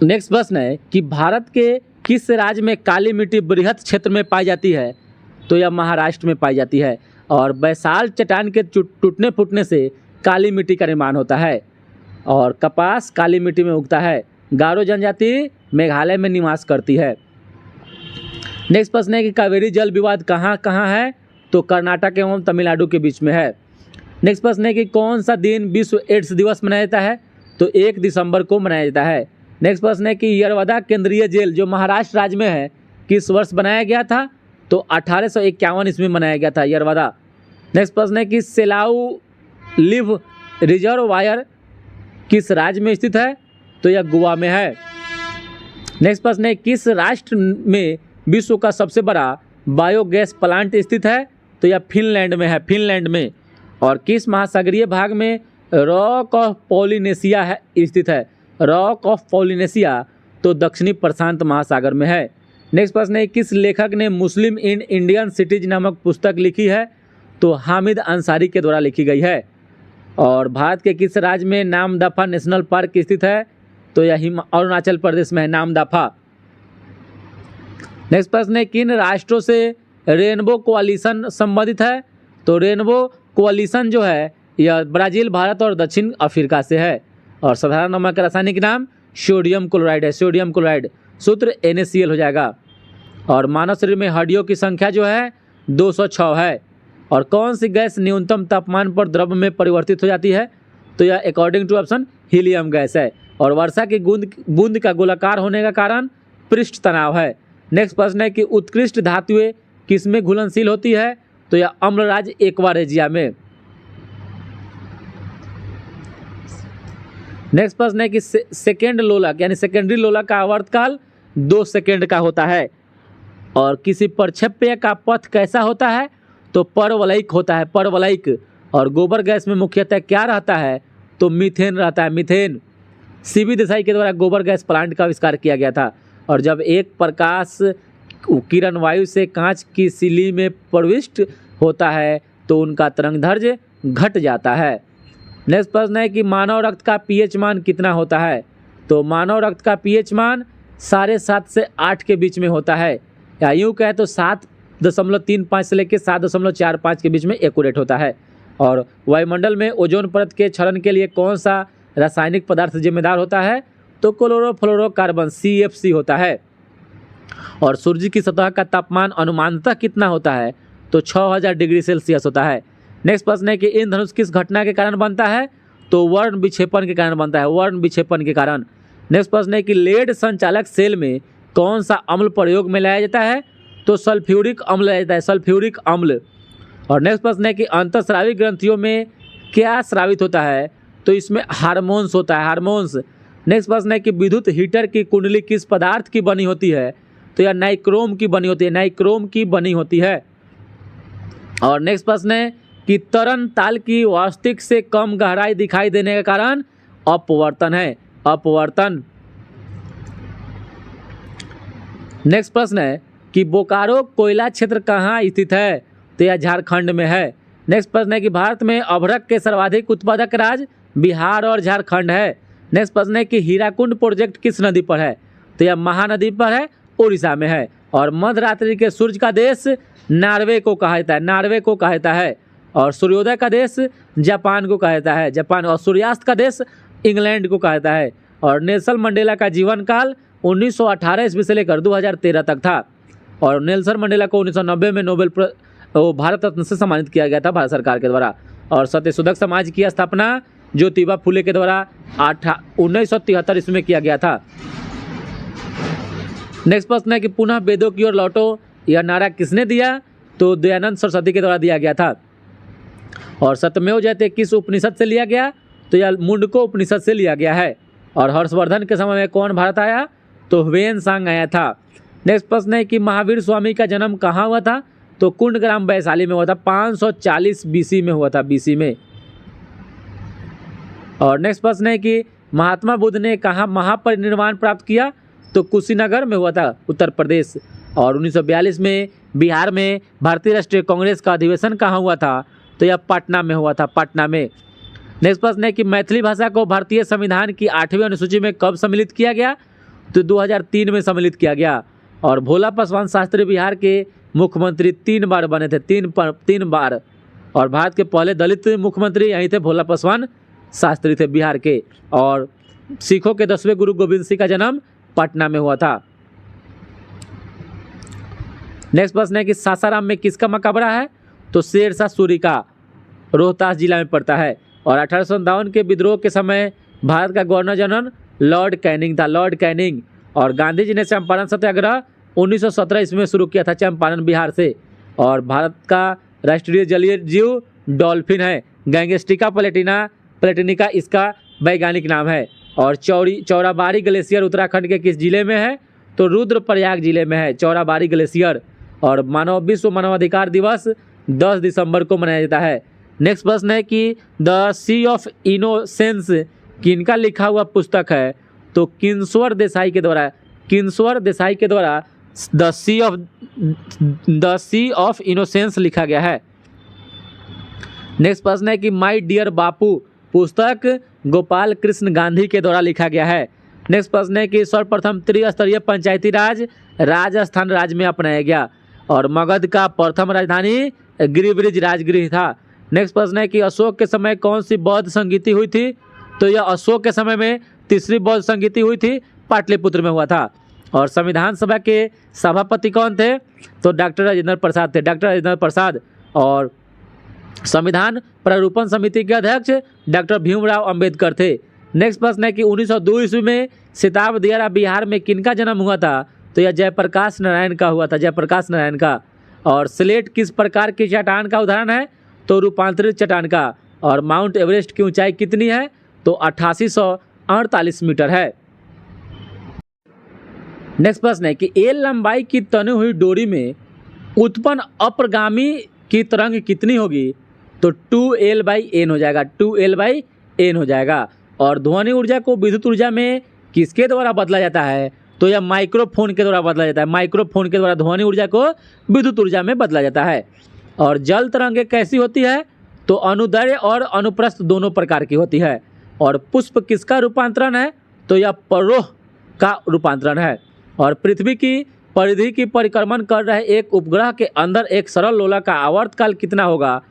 नेक्स्ट प्रश्न है कि भारत के किस राज्य में काली मिट्टी बृहद क्षेत्र में पाई जाती है? तो यह महाराष्ट्र में पाई जाती है। और बैसाल्ट चट्टान के टूटने फूटने से काली मिट्टी का निर्माण होता है। और कपास काली मिट्टी में उगता है। गारो जनजाति मेघालय में निवास करती है। नेक्स्ट प्रश्न है कि कावेरी जल विवाद कहाँ कहाँ है? तो कर्नाटक एवं तमिलनाडु के बीच में है। नेक्स्ट प्रश्न है कि कौन सा दिन विश्व एड्स दिवस मनाया जाता है? तो 1 दिसंबर को मनाया जाता है। नेक्स्ट प्रश्न है कि यरवदा केंद्रीय जेल जो महाराष्ट्र राज्य में है किस वर्ष बनाया गया था? तो 1851 ईस्वी में मनाया गया था यरवदा। नेक्स्ट प्रश्न है कि सेलाऊ लिव रिजर्वायर किस राज्य में स्थित है? तो यह गोवा में है। नेक्स्ट प्रश्न है किस राष्ट्र में विश्व का सबसे बड़ा बायोगैस प्लांट स्थित है? तो यह फिनलैंड में है, फिनलैंड में। और किस महासागरीय भाग में रॉक ऑफ पॉलिनेशिया है स्थित है? रॉक ऑफ पॉलिनेशिया तो दक्षिणी प्रशांत महासागर में है। नेक्स्ट प्रश्न है किस लेखक ने मुस्लिम इन इंडियन सिटीज नामक पुस्तक लिखी है? तो हामिद अंसारी के द्वारा लिखी गई है। और भारत के किस राज्य में नामदफा नेशनल पार्क स्थित है? तो यह अरुणाचल प्रदेश में है, नामदफा। नेक्स्ट प्रश्न है किन राष्ट्रों से रेनबो कोalition संबंधित है? तो रेनबो कोalition जो है यह ब्राजील, भारत और दक्षिण अफ्रीका से है। और साधारण नमक का रासायनिक नाम सोडियम क्लोराइड है, सोडियम क्लोराइड। सूत्र NaCl हो जाएगा। और मानव शरीर में हड्डियों की संख्या जो है 206 है। और कौन सी गैस न्यूनतम तापमान पर द्रव में परिवर्तित हो जाती है? तो यह according to option helium gas है। और वर्षा की बूंद का गोलाकार होने का कारण पृष्ठ तनाव है। नेक्स्ट प्रश्न है कि उत्कृष्ट धातुएं किसमें घुलनशील होती है? तो यह अम्लराज एक्वारेजिया में। नेक्स्ट प्रश्न है कि सेकेंड लोलक यानी सेकेंडरी लोलक का आवर्तकाल 2 सेकेंड का होता है। और किसी प्रक्षेप्य का पथ कैसा होता है? तो परवलयिक होता है, परवलयिक। और गोबर गैस में मुख्यतः क्या रहता है? तो मीथेन रहता है, मीथेन। सीबी देसाई के द्वारा गोबर गैस प्लांट का आविष्कार किया गया था। और जब एक प्रकाश किरण वायु से कांच की सिल्ली में प्रविष्ट होता है तो उनका तरंगदैर्घ्य घट जाता है। नेक्स्ट प्रश्न है कि मानव रक्त का पीएच मान कितना होता है? तो मानव रक्त का पीएच मान 7.5 से 8 के बीच में होता है। या यूँ कहे तो 7.35 से लेकर 7.45 के बीच में एक्यूरेट होता है। और वायुमंडल में ओजोन परत के क्षरण के लिए कौन सा रासायनिक पदार्थ जिम्मेदार होता है? तो क्लोरोफ्लोरोकार्बन CFC होता है। और सूर्य की सतह का तापमान अनुमानतः कितना होता है? तो 6000 डिग्री सेल्सियस होता है। नेक्स्ट प्रश्न है कि इंद्रधनुष किस घटना के कारण बनता है? तो वर्ण विक्षेपण के कारण बनता है, वर्ण विक्षेपण के कारण। नेक्स्ट प्रश्न है कि लेड संचालक सेल में कौन सा अम्ल प्रयोग में लाया जाता है? तो सल्फ्यूरिक अम्ल लाया जाता है, सल्फ्यूरिक अम्ल। और नेक्स्ट प्रश्न है कि अंतःस्रावी ग्रंथियों में क्या स्रावित होता है? तो इसमें हार्मोन्स होता है, हार्मोन्स। नेक्स्ट प्रश्न है कि विद्युत हीटर की कुंडली किस पदार्थ की बनी होती है? तो यह नाइक्रोम की बनी होती है, नाइक्रोम की बनी होती है। और नेक्स्ट प्रश्न है कि तरन ताल की वास्तविक से कम गहराई दिखाई देने का कारण अपवर्तन है, अपवर्तन। नेक्स्ट प्रश्न है कि बोकारो कोयला क्षेत्र कहाँ स्थित है? तो यह झारखंड में है। नेक्स्ट प्रश्न है कि भारत में अभ्रक के सर्वाधिक उत्पादक राज्य बिहार और झारखंड है। नेक्स्ट प्रश्न है कि हीराकुंड प्रोजेक्ट किस नदी पर है? तो यह महानदी पर है, उड़ीसा में है। और मध्यरात्रि के सूर्य का देश नॉर्वे को कहा जाता है, नॉर्वे को कहा जाता है। और सूर्योदय का देश जापान को कहा जाता है, जापान। और सूर्यास्त का देश इंग्लैंड को कहा जाता है। और नेल्सन मंडेला का जीवन काल 1918 ईस्वी से लेकर 2013 तक था। और नेल्सन मंडेला को 1990 में नोबेल भारत रत्न से सम्मानित किया गया था भारत सरकार के द्वारा। और सत्यशोधक समाज की स्थापना ज्योतिबा फुले के द्वारा 1973 ईस्वी में किया गया था। नेक्स्ट प्रश्न है कि पुनः वेदों की ओर लौटो यह नारा किसने दिया? तो दयानंद सरस्वती के द्वारा दिया गया था। और सत्यमेव जयते किस उपनिषद से लिया गया? तो यह मुंडको उपनिषद से लिया गया है। और हर्षवर्धन के समय में कौन भारत आया? तो ह्वेन-सांग आया था। नेक्स्ट प्रश्न है कि महावीर स्वामी का जन्म कहाँ हुआ था? तो कुंडग्राम वैशाली में हुआ था, 540 BC में हुआ था, BC में। और नेक्स्ट प्रश्न है कि महात्मा बुद्ध ने कहाँ महापरिनिर्वाण प्राप्त किया? तो कुशीनगर में हुआ था, उत्तर प्रदेश। और 1942 में बिहार में भारतीय राष्ट्रीय कांग्रेस का अधिवेशन कहाँ हुआ था, तो यह पटना में हुआ था, पटना में। नेक्स्ट प्रश्न है कि मैथिली भाषा को भारतीय संविधान की 8वीं अनुसूची में कब सम्मिलित किया गया, तो 2003 में सम्मिलित किया गया। और भोला पासवान शास्त्री बिहार के मुख्यमंत्री 3 बार बने थे, 3 बार। और भारत के पहले दलित मुख्यमंत्री यही थे, भोला पासवान शास्त्री थे बिहार के। और सिखों के 10वें गुरु गोविंद सिंह का जन्म पटना में हुआ था। नेक्स्ट प्रश्न है कि सासाराम में किसका मकबरा है, तो शेरशाह सूरी का, रोहतास जिला में पड़ता है। और 1857 के विद्रोह के समय भारत का गवर्नर जनरल लॉर्ड कैनिंग था, लॉर्ड कैनिंग। और गांधी जी ने चंपारण सत्याग्रह 1917 ईस्वी में शुरू किया था, चंपारण बिहार से। और भारत का राष्ट्रीय जलीय जीव डॉल्फिन है, गैंगस्टिका प्लेटिनिका इसका वैज्ञानिक नाम है। और चौराबाड़ी ग्लेशियर उत्तराखंड के किस जिले में है, तो रुद्रप्रयाग जिले में है चौराबाड़ी ग्लेशियर। और विश्व मानवाधिकार दिवस 10 दिसंबर को मनाया जाता है। नेक्स्ट प्रश्न है कि द सी ऑफ इनोसेंस किनका लिखा हुआ पुस्तक है, तो किंसवर देसाई के द्वारा द सी ऑफ इनोसेंस लिखा गया है। नेक्स्ट प्रश्न है कि माय डियर बापू पुस्तक गोपाल कृष्ण गांधी के द्वारा लिखा गया है। नेक्स्ट प्रश्न है कि सर्वप्रथम त्रिस्तरीय पंचायती राज राजस्थान राज्य में अपनाया गया। और मगध का प्रथम राजधानी गिरिब्रिज राजगृह था। नेक्स्ट प्रश्न है कि अशोक के समय कौन सी बौद्ध संगीति हुई थी, तो यह अशोक के समय में तीसरी बौद्ध संगीति हुई थी, पाटलिपुत्र में हुआ था। और संविधान सभा के सभापति कौन थे, तो डॉक्टर राजेंद्र प्रसाद थे, डॉक्टर राजेंद्र प्रसाद। और संविधान प्रारूपण समिति के अध्यक्ष डॉक्टर भीमराव अंबेडकर थे। नेक्स्ट प्रश्न है कि 1902 ईस्वी में सिताब दियारा बिहार में किनका जन्म हुआ था, तो यह जयप्रकाश नारायण का हुआ था, जयप्रकाश नारायण का। और स्लेट किस प्रकार की चट्टान का उदाहरण है, तो रूपांतरित चट्टान का। और माउंट एवरेस्ट की ऊंचाई कितनी है, तो 8848 मीटर है। नेक्स्ट प्रश्न है कि एल लंबाई की तनी हुई डोरी में उत्पन्न अपगामी की तरंग कितनी होगी, तो 2L/N हो जाएगा, 2L/N हो जाएगा। और ध्वनि ऊर्जा को विद्युत ऊर्जा में किसके द्वारा बदला जाता है, तो यह माइक्रोफोन के द्वारा बदला जाता है, माइक्रोफोन के द्वारा ध्वनि ऊर्जा को विद्युत ऊर्जा में बदला जाता है। और जल तरंगें कैसी होती है, तो अनुदैर्घ्य और अनुप्रस्थ दोनों प्रकार की होती है। और पुष्प किसका रूपांतरण है, तो यह परोह का रूपांतरण है। और पृथ्वी की परिधि की परिक्रमण कर रहे एक उपग्रह के अंदर एक सरल लोला का आवर्तकाल कितना होगा,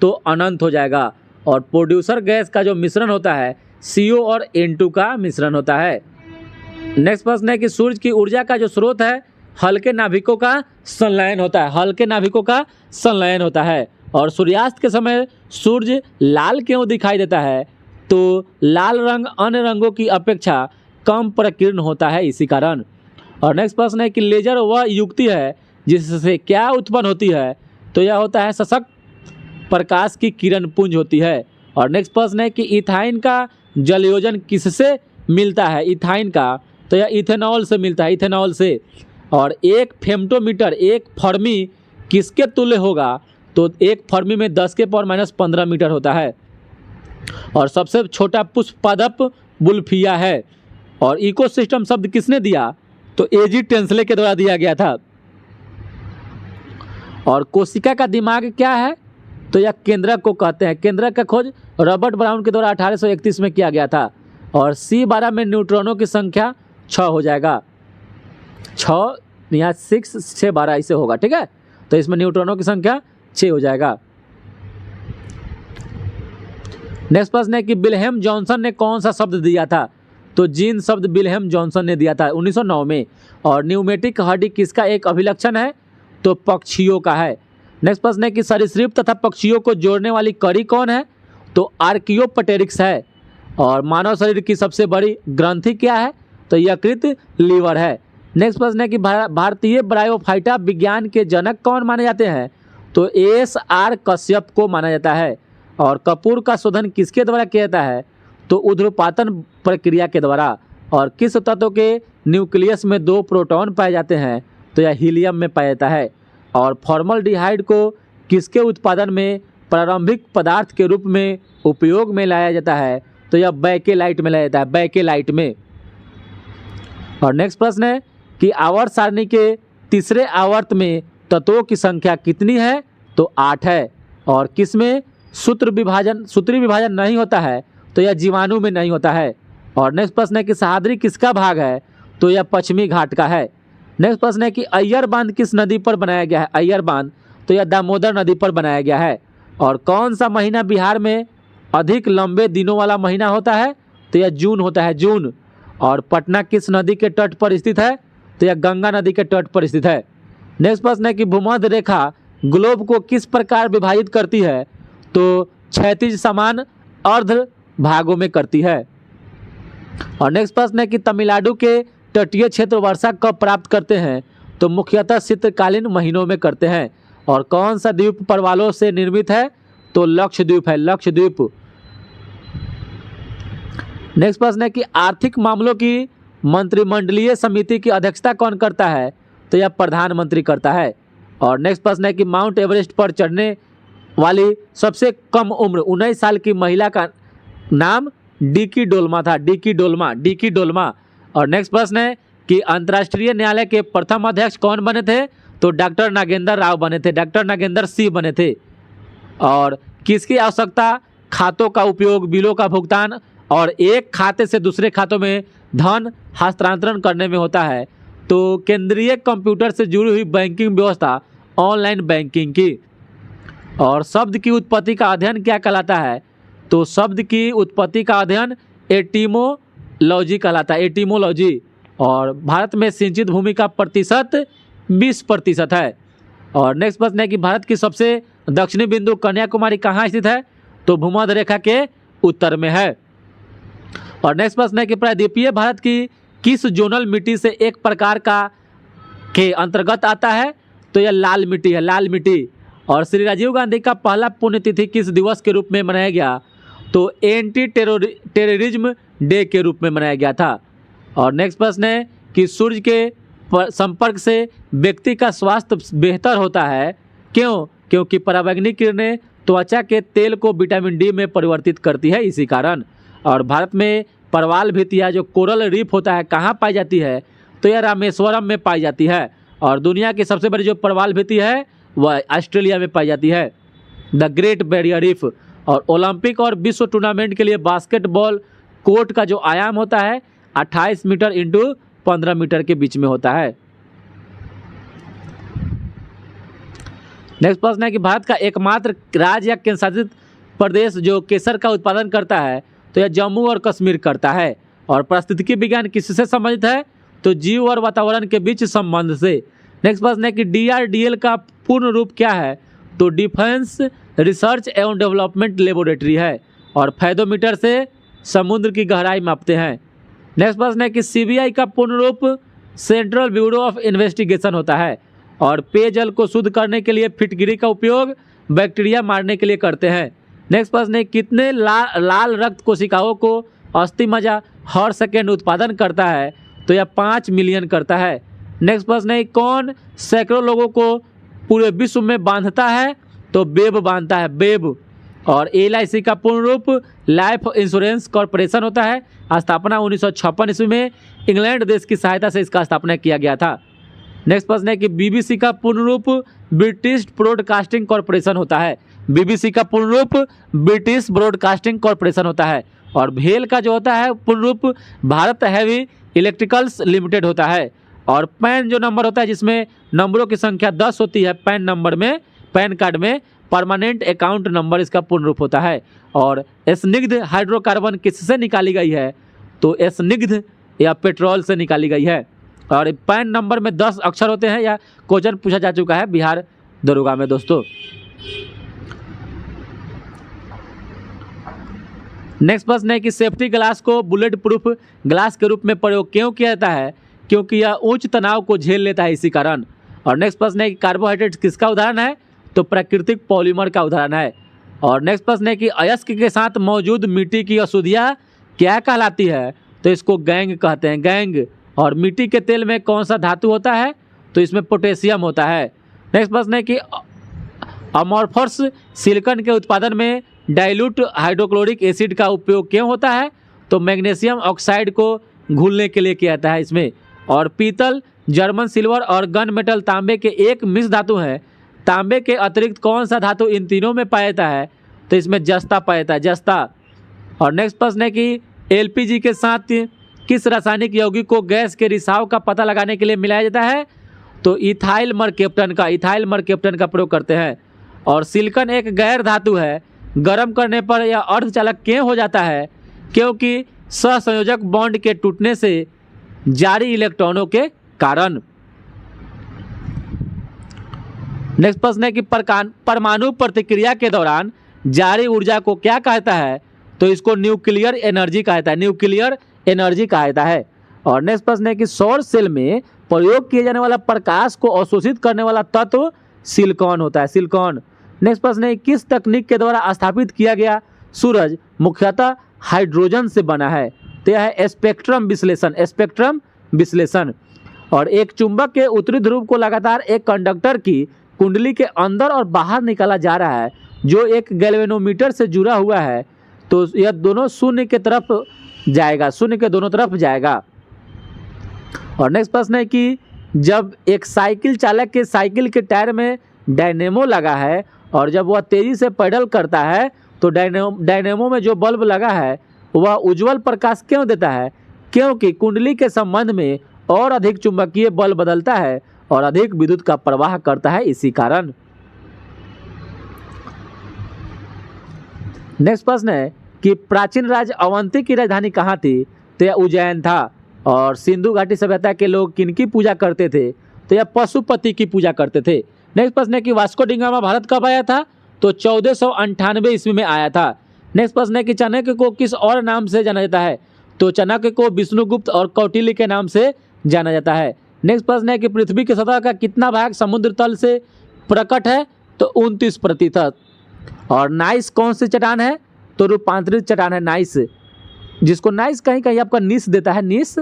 तो अनंत हो जाएगा। और प्रोड्यूसर गैस का जो मिश्रण होता है CO और N2 का मिश्रण होता है। नेक्स्ट प्रश्न है कि सूर्य की ऊर्जा का जो स्रोत है हल्के नाभिकों का संलयन होता है, हल्के नाभिकों का संलयन होता है। और सूर्यास्त के समय सूर्य लाल क्यों दिखाई देता है, तो लाल रंग अन्य रंगों की अपेक्षा कम प्रकीर्ण होता है, इसी कारण। और नेक्स्ट प्रश्न है कि लेजर वह युक्ति है जिससे क्या उत्पन्न होती है, तो यह होता है सशक्त प्रकाश की किरण पुंज होती है। और नेक्स्ट प्रश्न है कि इथाइन का जलयोजन किससे मिलता है, इथाइन का, तो यह इथेनॉल से मिलता है, इथेनॉल से। और एक फेम्टोमीटर, एक फर्मी किसके तुल्य होगा, तो एक फर्मी में 10⁻⁻15 मीटर होता है। और सबसे छोटा पुष्प पादप बुल्फिया है। और इकोसिस्टम शब्द किसने दिया, तो एजी टेंसले के द्वारा दिया गया था। और कोशिका का दिमाग क्या है, तो यह केंद्रक को कहते हैं। केंद्रक का खोज रॉबर्ट ब्राउन के द्वारा 1831 में किया गया था। और C12 में न्यूट्रॉनों की संख्या 6 हो जाएगा, 6 यहाँ 6 6 12 ऐसे होगा, ठीक है। तो इसमें न्यूट्रॉनों की संख्या 6 हो जाएगा। नेक्स्ट प्रश्न है कि विल्हेम जॉनसन ने कौन सा शब्द दिया था, तो जीन शब्द विल्हेम जॉनसन ने दिया था 1909 में। और न्यूमेटिक हड्डी किसका एक अभिलक्षण है, तो पक्षियों का है। नेक्स्ट प्रश्न है कि सरीसृप तथा पक्षियों को जोड़ने वाली कड़ी कौन है, तो आर्कियोपटेरिक्स है। और मानव शरीर की सबसे बड़ी ग्रंथि क्या है, तो यकृत लीवर है। नेक्स्ट प्रश्न है कि भारतीय ब्रायोफाइटा विज्ञान के जनक कौन माने जाते हैं, तो SR कश्यप को माना जाता है। और कपूर का शोधन किसके द्वारा किया जाता है, तो ऊध्रुपातन प्रक्रिया के द्वारा। और किस तत्व के न्यूक्लियस में 2 प्रोटॉन पाए जाते हैं, तो यह हीलियम में पाया जाता है। और फॉर्मल्डिहाइड को किसके उत्पादन में प्रारंभिक पदार्थ के रूप में उपयोग में लाया जाता है, तो यह बैकेलाइट में लाया जाता है, बैकेलाइट में। और नेक्स्ट प्रश्न है कि आवर्त सारणी के तीसरे आवर्त में तत्वों की संख्या कितनी है? तो 8 है। और किस में सूत्री विभाजन नहीं होता है? तो यह जीवाणु में नहीं होता है। और नेक्स्ट प्रश्न है कि सह्याद्री किसका भाग है? तो यह पश्चिमी घाट का है। नेक्स्ट प्रश्न है कि अय्यर बांध किस नदी पर बनाया गया है? अय्यर बांध तो यह दामोदर नदी पर बनाया गया है। और कौन सा महीना बिहार में अधिक लंबे दिनों वाला महीना होता है? तो यह जून होता है, जून। और पटना किस नदी के तट पर स्थित है? तो यह गंगा नदी के तट पर स्थित है। नेक्स्ट प्रश्न है कि भूमध्य रेखा ग्लोब को किस प्रकार विभाजित करती है? तो क्षैतिज समान अर्ध भागों में करती है। और नेक्स्ट प्रश्न है कि तमिलनाडु के तटीय क्षेत्र वर्षा कब प्राप्त करते हैं? तो मुख्यतः शीतकालीन महीनों में करते हैं। और कौन सा द्वीप परवालों से निर्मित है? तो लक्षद्वीप है, लक्षद्वीप। नेक्स्ट प्रश्न है कि आर्थिक मामलों की मंत्रिमंडलीय समिति की अध्यक्षता कौन करता है? तो यह प्रधानमंत्री करता है। और नेक्स्ट प्रश्न है कि माउंट एवरेस्ट पर चढ़ने वाली सबसे कम उम्र 19 साल की महिला का नाम डिकी डोल्मा था, डिकी डोल्मा। और नेक्स्ट प्रश्न है कि अंतर्राष्ट्रीय न्यायालय के प्रथम अध्यक्ष कौन बने थे? तो डॉक्टर नागेंद्र राव बने थे, डॉक्टर नागेंद्र सिंह बने थे। और किसकी आवश्यकता खातों का उपयोग, बिलों का भुगतान और एक खाते से दूसरे खातों में धन हस्तांतरण करने में होता है? तो केंद्रीय कंप्यूटर से जुड़ी हुई बैंकिंग व्यवस्था, ऑनलाइन बैंकिंग की। और शब्द की उत्पत्ति का अध्ययन क्या कहलाता है? तो शब्द की उत्पत्ति का अध्ययन एटिमोलॉजी कहलाता है, एटिमोलॉजी। और भारत में सिंचित भूमि का प्रतिशत 20% है। और नेक्स्ट प्रश्न है कि भारत की सबसे दक्षिणी बिंदु कन्याकुमारी कहाँ स्थित है? तो भूमध्य रेखा के उत्तर में है। और नेक्स्ट प्रश्न है कि प्रायद्वीपीय भारत की किस जोनल मिट्टी से एक प्रकार का के अंतर्गत आता है? तो यह लाल मिट्टी है, लाल मिट्टी। और श्री राजीव गांधी का पहला पुण्यतिथि किस दिवस के रूप में मनाया गया? तो एंटी टेररिज्म डे के रूप में मनाया गया था। और नेक्स्ट प्रश्न है कि सूर्य के संपर्क से व्यक्ति का स्वास्थ्य बेहतर होता है, क्यों? क्योंकि पराबैंगनी किरणें त्वचा के तेल को विटामिन डी में परिवर्तित करती है, इसी कारण। और भारत में परवाल भितिया जो कोरल रीफ होता है कहाँ पाई जाती है? तो यह रामेश्वरम में पाई जाती है। और दुनिया की सबसे बड़ी जो परवाल भिति है वह ऑस्ट्रेलिया में पाई जाती है, द ग्रेट बैरियर रीफ। और ओलंपिक और विश्व टूर्नामेंट के लिए बास्केटबॉल कोर्ट का जो आयाम होता है 28 मीटर इंटू 15 मीटर के बीच में होता है। नेक्स्ट प्रश्न है कि भारत का एकमात्र राज्य या केंद्र शासित प्रदेश जो केसर का उत्पादन करता है? तो यह जम्मू और कश्मीर करता है। और पारिस्थितिकी विज्ञान किससे संबंधित है? तो जीव और वातावरण के बीच संबंध से। नेक्स्ट प्रश्न है कि DRDL का पूर्ण रूप क्या है? तो डिफेंस रिसर्च एवं डेवलपमेंट लेबोरेटरी है। और फैदोमीटर से समुद्र की गहराई मापते हैं। नेक्स्ट प्रश्न है कि CBI का पूर्ण रूप सेंट्रल ब्यूरो ऑफ इन्वेस्टिगेशन होता है। और पेयजल को शुद्ध करने के लिए फिटकिरी का उपयोग बैक्टीरिया मारने के लिए करते हैं। नेक्स्ट प्रश्न है कितने लाल रक्त कोशिकाओं को अस्थि मज्जा हर सेकेंड उत्पादन करता है? तो यह 5 मिलियन करता है। नेक्स्ट प्रश्न है कौन सैकड़ों लोगों को पूरे विश्व में बांधता है? तो बेब बांधता है, बेब। और LIC का पूर्ण रूप लाइफ इंश्योरेंस कॉरपोरेशन होता है। स्थापना 1956 ईस्वी में इंग्लैंड देश की सहायता से इसका स्थापना किया गया था। नेक्स्ट प्रश्न है कि BBC का पूर्ण रूप ब्रिटिश ब्रॉडकास्टिंग कॉरपोरेशन होता है। BBC का पूर्ण रूप ब्रिटिश ब्रॉडकास्टिंग कॉरपोरेशन होता है। और भेल का जो होता है पूर्ण रूप भारत हैवी इलेक्ट्रिकल्स लिमिटेड होता है। और पैन जो नंबर होता है जिसमें नंबरों की संख्या 10 होती है पैन नंबर में, पैन कार्ड में, परमानेंट अकाउंट नंबर इसका पूर्ण रूप होता है। और स्निग्ध हाइड्रोकार्बन किससे निकाली गई है? तो स्निग्ध या पेट्रोल से निकाली गई है। और पैन नंबर में 10 अक्षर होते हैं, या क्वेश्चन पूछा जा चुका है बिहार दरोगा में दोस्तों। नेक्स्ट प्रश्न है कि सेफ्टी ग्लास को बुलेट प्रूफ ग्लास के रूप में प्रयोग क्यों किया जाता है? क्योंकि यह उच्च तनाव को झेल लेता है, इसी कारण। और नेक्स्ट प्रश्न है कि कार्बोहाइड्रेट किसका उदाहरण है? तो प्राकृतिक पॉलीमर का उदाहरण है। और नेक्स्ट प्रश्न है कि अयस्क के साथ मौजूद मिट्टी की अशुद्धियाँ क्या कहलाती है? तो इसको गैंग कहते हैं, गैंग। और मिट्टी के तेल में कौन सा धातु होता है? तो इसमें पोटेशियम होता है। नेक्स्ट प्रश्न है कि अमॉर्फस सिलिकॉन के उत्पादन में डाइल्यूट हाइड्रोक्लोरिक एसिड का उपयोग क्यों होता है? तो मैग्नीशियम ऑक्साइड को घुलने के लिए किया जाता है इसमें। और पीतल, जर्मन सिल्वर और गन मेटल तांबे के एक मिश्र धातु हैं। तांबे के अतिरिक्त कौन सा धातु इन तीनों में पाया जाता है? तो इसमें जस्ता पाया जाता है, जस्ता। और नेक्स्ट प्रश्न है कि एलपीजी के साथ किस रासायनिक यौगिक को गैस के रिसाव का पता लगाने के लिए मिलाया जाता है? तो इथाइल मरकेप्टन का प्रयोग करते हैं। और सिलिकॉन एक गैर धातु है, गर्म करने पर यह अर्धचालक क्यों हो जाता है? क्योंकि सहसंयोजक बॉन्ड के टूटने से जारी इलेक्ट्रॉनों के कारण। नेक्स्ट प्रश्न है कि परमाणु प्रतिक्रिया के दौरान जारी ऊर्जा को क्या कहता है? तो इसको न्यूक्लियर एनर्जी कहा जाता है। और नेक्स्ट प्रश्न है कि सौर सेल में प्रयोग किए जाने वाला प्रकाश को अवशोषित करने वाला तत्व सिलिकॉन होता है, सिलिकॉन। नेक्स्ट प्रश्न है किस तकनीक के द्वारा स्थापित किया गया सूरज मुख्यतः हाइड्रोजन से बना है? तो यह है स्पेक्ट्रम विश्लेषण। और एक चुंबक के उत्तरी ध्रुव को लगातार एक कंडक्टर की कुंडली के अंदर और बाहर निकाला जा रहा है जो एक गैल्वेनोमीटर से जुड़ा हुआ है। तो यह दोनों शून्य के दोनों तरफ जाएगा। और नेक्स्ट प्रश्न है कि जब एक साइकिल चालक के साइकिल के टायर में डायनेमो लगा है और जब वह तेजी से पैडल करता है तो डायनेमो में जो बल्ब लगा है वह उज्जवल प्रकाश क्यों देता है? क्योंकि कुंडली के संबंध में और अधिक चुंबकीय बल बदलता है और अधिक विद्युत का प्रवाह करता है, इसी कारण। नेक्स्ट प्रश्न है कि प्राचीन राज्य अवंती की राजधानी कहाँ थी? तो यह उज्जैन था। और सिंधु घाटी सभ्यता के लोग किनकी पूजा करते थे? तो यह पशुपति की पूजा करते थे। नेक्स्ट प्रश्न है कि वास्को डी गामा भारत कब आया था? तो 1498 ईस्वी में आया था। नेक्स्ट प्रश्न है कि चाणक्य को किस और नाम से जाना जाता है? तो चाणक्य को विष्णुगुप्त और कौटिल्य के नाम से जाना जाता है। नेक्स्ट प्रश्न है कि पृथ्वी की सतह का कितना भाग समुद्र तल से प्रकट है? तो 29%। और नाइस कौन सी चट्टान है? तो रूपांतरित चट्टान है नाइस, जिसको नाइस कहीं कहीं आपका नीस देता है, नीस।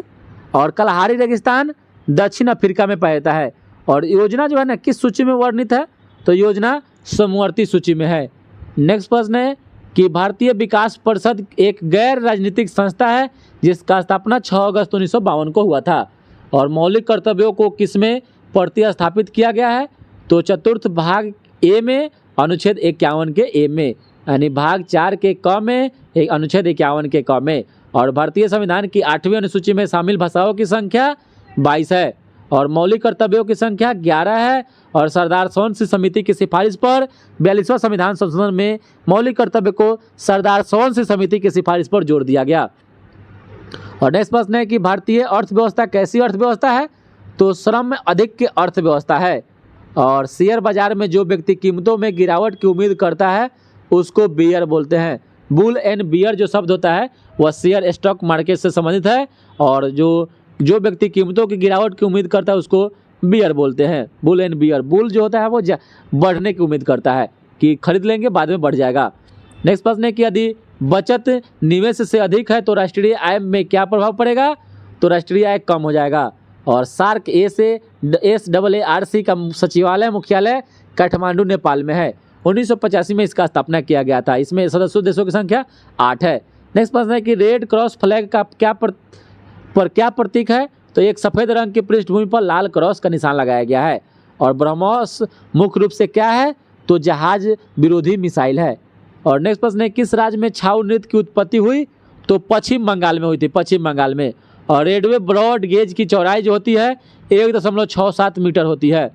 और कलहारी रेगिस्तान दक्षिण अफ्रीका में पाया जाता है। और योजना जो है ना किस सूची में वर्णित है? तो योजना समवर्ती सूची में है। नेक्स्ट प्रश्न है कि भारतीय विकास परिषद एक गैर राजनीतिक संस्था है जिसका स्थापना 6 अगस्त 1952 को हुआ था। और मौलिक कर्तव्यों को किसमें प्रतिस्थापित किया गया है? तो चतुर्थ भाग ए में अनुच्छेद 51 के ए में, यानी भाग 4 के क में अनुच्छेद 51 के क में। और भारतीय संविधान की 8वीं अनुसूची में शामिल भाषाओं की संख्या 22 है। और मौलिक कर्तव्यों की संख्या 11 है। और सरदार सोन समिति की सिफारिश पर 42वां संविधान संशोधन में मौलिक कर्तव्य को सरदार सोन समिति की सिफारिश पर जोड़ दिया गया। और नेक्स्ट प्रश्न है कि भारतीय अर्थव्यवस्था कैसी अर्थव्यवस्था है? तो श्रम अधिक की अर्थव्यवस्था है। और शेयर बाजार में जो व्यक्ति कीमतों में गिरावट की उम्मीद करता है उसको बियर बोलते हैं। बुल एंड बियर जो शब्द होता है वह शेयर स्टॉक मार्केट से संबंधित है। और जो व्यक्ति कीमतों की गिरावट की उम्मीद करता है उसको बियर बोलते हैं, बुल एंड बियर। बुल जो होता है वो बढ़ने की उम्मीद करता है कि खरीद लेंगे बाद में बढ़ जाएगा। नेक्स्ट प्रश्न है कि यदि बचत निवेश से अधिक है तो राष्ट्रीय आय में क्या प्रभाव पड़ेगा? तो राष्ट्रीय आय कम हो जाएगा। और सार्क SAARC का सचिवालय मुख्यालय काठमांडू नेपाल में है। 1985 में इसका स्थापना किया गया था। इसमें सदस्य देशों की संख्या 8 है। नेक्स्ट प्रश्न है कि रेड क्रॉस फ्लैग का क्या प्रतीक है? तो एक सफ़ेद रंग की पृष्ठभूमि पर लाल क्रॉस का निशान लगाया गया है। और ब्रह्मोस मुख्य रूप से क्या है? तो जहाज विरोधी मिसाइल है। और नेक्स्ट प्रश्न है किस राज्य में छाऊ नृत्य की उत्पत्ति हुई? तो पश्चिम बंगाल में हुई थी, पश्चिम बंगाल में। और रेडवे ब्रॉड गेज की चौड़ाई जो होती है 1.67 मीटर होती है।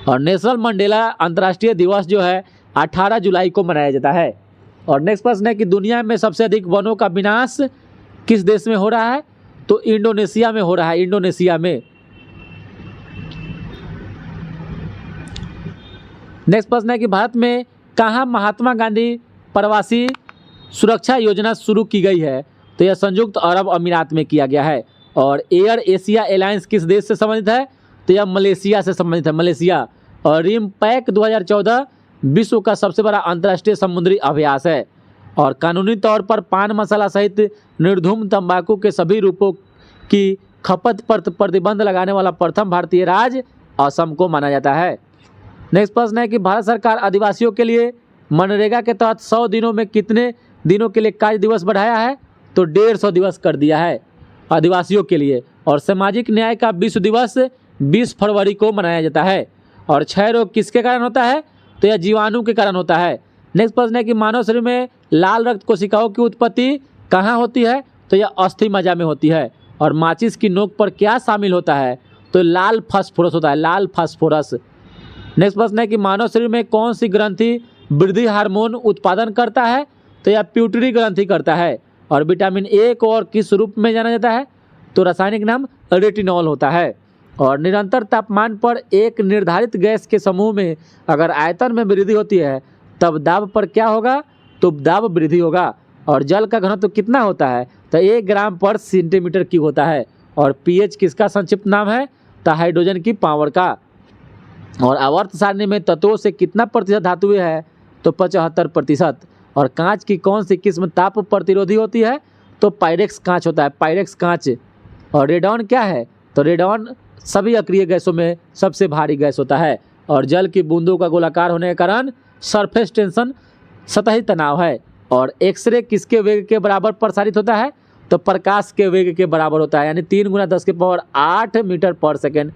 और नेशनल मंडेला अंतर्राष्ट्रीय दिवस जो है 18 जुलाई को मनाया जाता है। और नेक्स्ट प्रश्न है कि दुनिया में सबसे अधिक वनों का विनाश किस देश में हो रहा है? तो इंडोनेशिया में हो रहा है, इंडोनेशिया में। नेक्स्ट प्रश्न है कि भारत में कहाँ महात्मा गांधी प्रवासी सुरक्षा योजना शुरू की गई है? तो यह संयुक्त अरब अमीरात में किया गया है। और एयर एशिया एलायंस किस देश से संबंधित है? तो यह मलेशिया से संबंधित है, मलेशिया। और रिम पैक 2014 विश्व का सबसे बड़ा अंतर्राष्ट्रीय समुद्री अभ्यास है। और कानूनी तौर पर पान मसाला सहित निर्धूम तंबाकू के सभी रूपों की खपत पर प्रतिबंध लगाने वाला प्रथम भारतीय राज्य असम को माना जाता है। नेक्स्ट प्रश्न है कि भारत सरकार आदिवासियों के लिए मनरेगा के तहत 100 दिनों में कितने दिनों के लिए कार्य दिवस बढ़ाया है? तो 150 दिवस कर दिया है आदिवासियों के लिए। और सामाजिक न्याय का विश्व दिवस 20 फरवरी को मनाया जाता है। और क्षय रोग किसके कारण होता है? तो यह जीवाणु के कारण होता है। नेक्स्ट प्रश्न है कि मानव शरीर में लाल रक्त कोशिकाओं की उत्पत्ति कहाँ होती है? तो यह अस्थि मज्जा में होती है। और माचिस की नोक पर क्या शामिल होता है? तो लाल फास्फोरस होता है, लाल फास्फोरस। नेक्स्ट प्रश्न है कि मानव शरीर में कौन सी ग्रंथि वृद्धि हार्मोन उत्पादन करता है? तो यह प्यूटरी ग्रंथि करता है। और विटामिन ए को और किस रूप में जाना जाता है? तो रासायनिक नाम रेटिनॉल होता है। और निरंतर तापमान पर एक निर्धारित गैस के समूह में अगर आयतन में वृद्धि होती है तब दाब पर क्या होगा? तो दाब वृद्धि होगा। और जल का घनत्व कितना होता है? तो 1 ग्राम पर सेंटीमीटर क्यूब होता है। और पीएच किसका संक्षिप्त नाम है? तो हाइड्रोजन की पावर का। और आवर्त सारणी में तत्वों से कितना प्रतिशत धातुएं है? तो 75%। और कांच की कौन सी किस्म ताप प्रतिरोधी होती है? तो पायरेक्स कांच होता है, पायरेक्स कांच। और रेडॉन क्या है? तो रेडॉन सभी अक्रिय गैसों में सबसे भारी गैस होता है। और जल की बूंदों का गोलाकार होने के कारण सरफेस टेंशन सतही तनाव है। और एक्सरे किसके वेग के बराबर प्रसारित होता है? तो प्रकाश के वेग के बराबर होता है, यानी 3 × 10⁸ मीटर पर सेकेंड।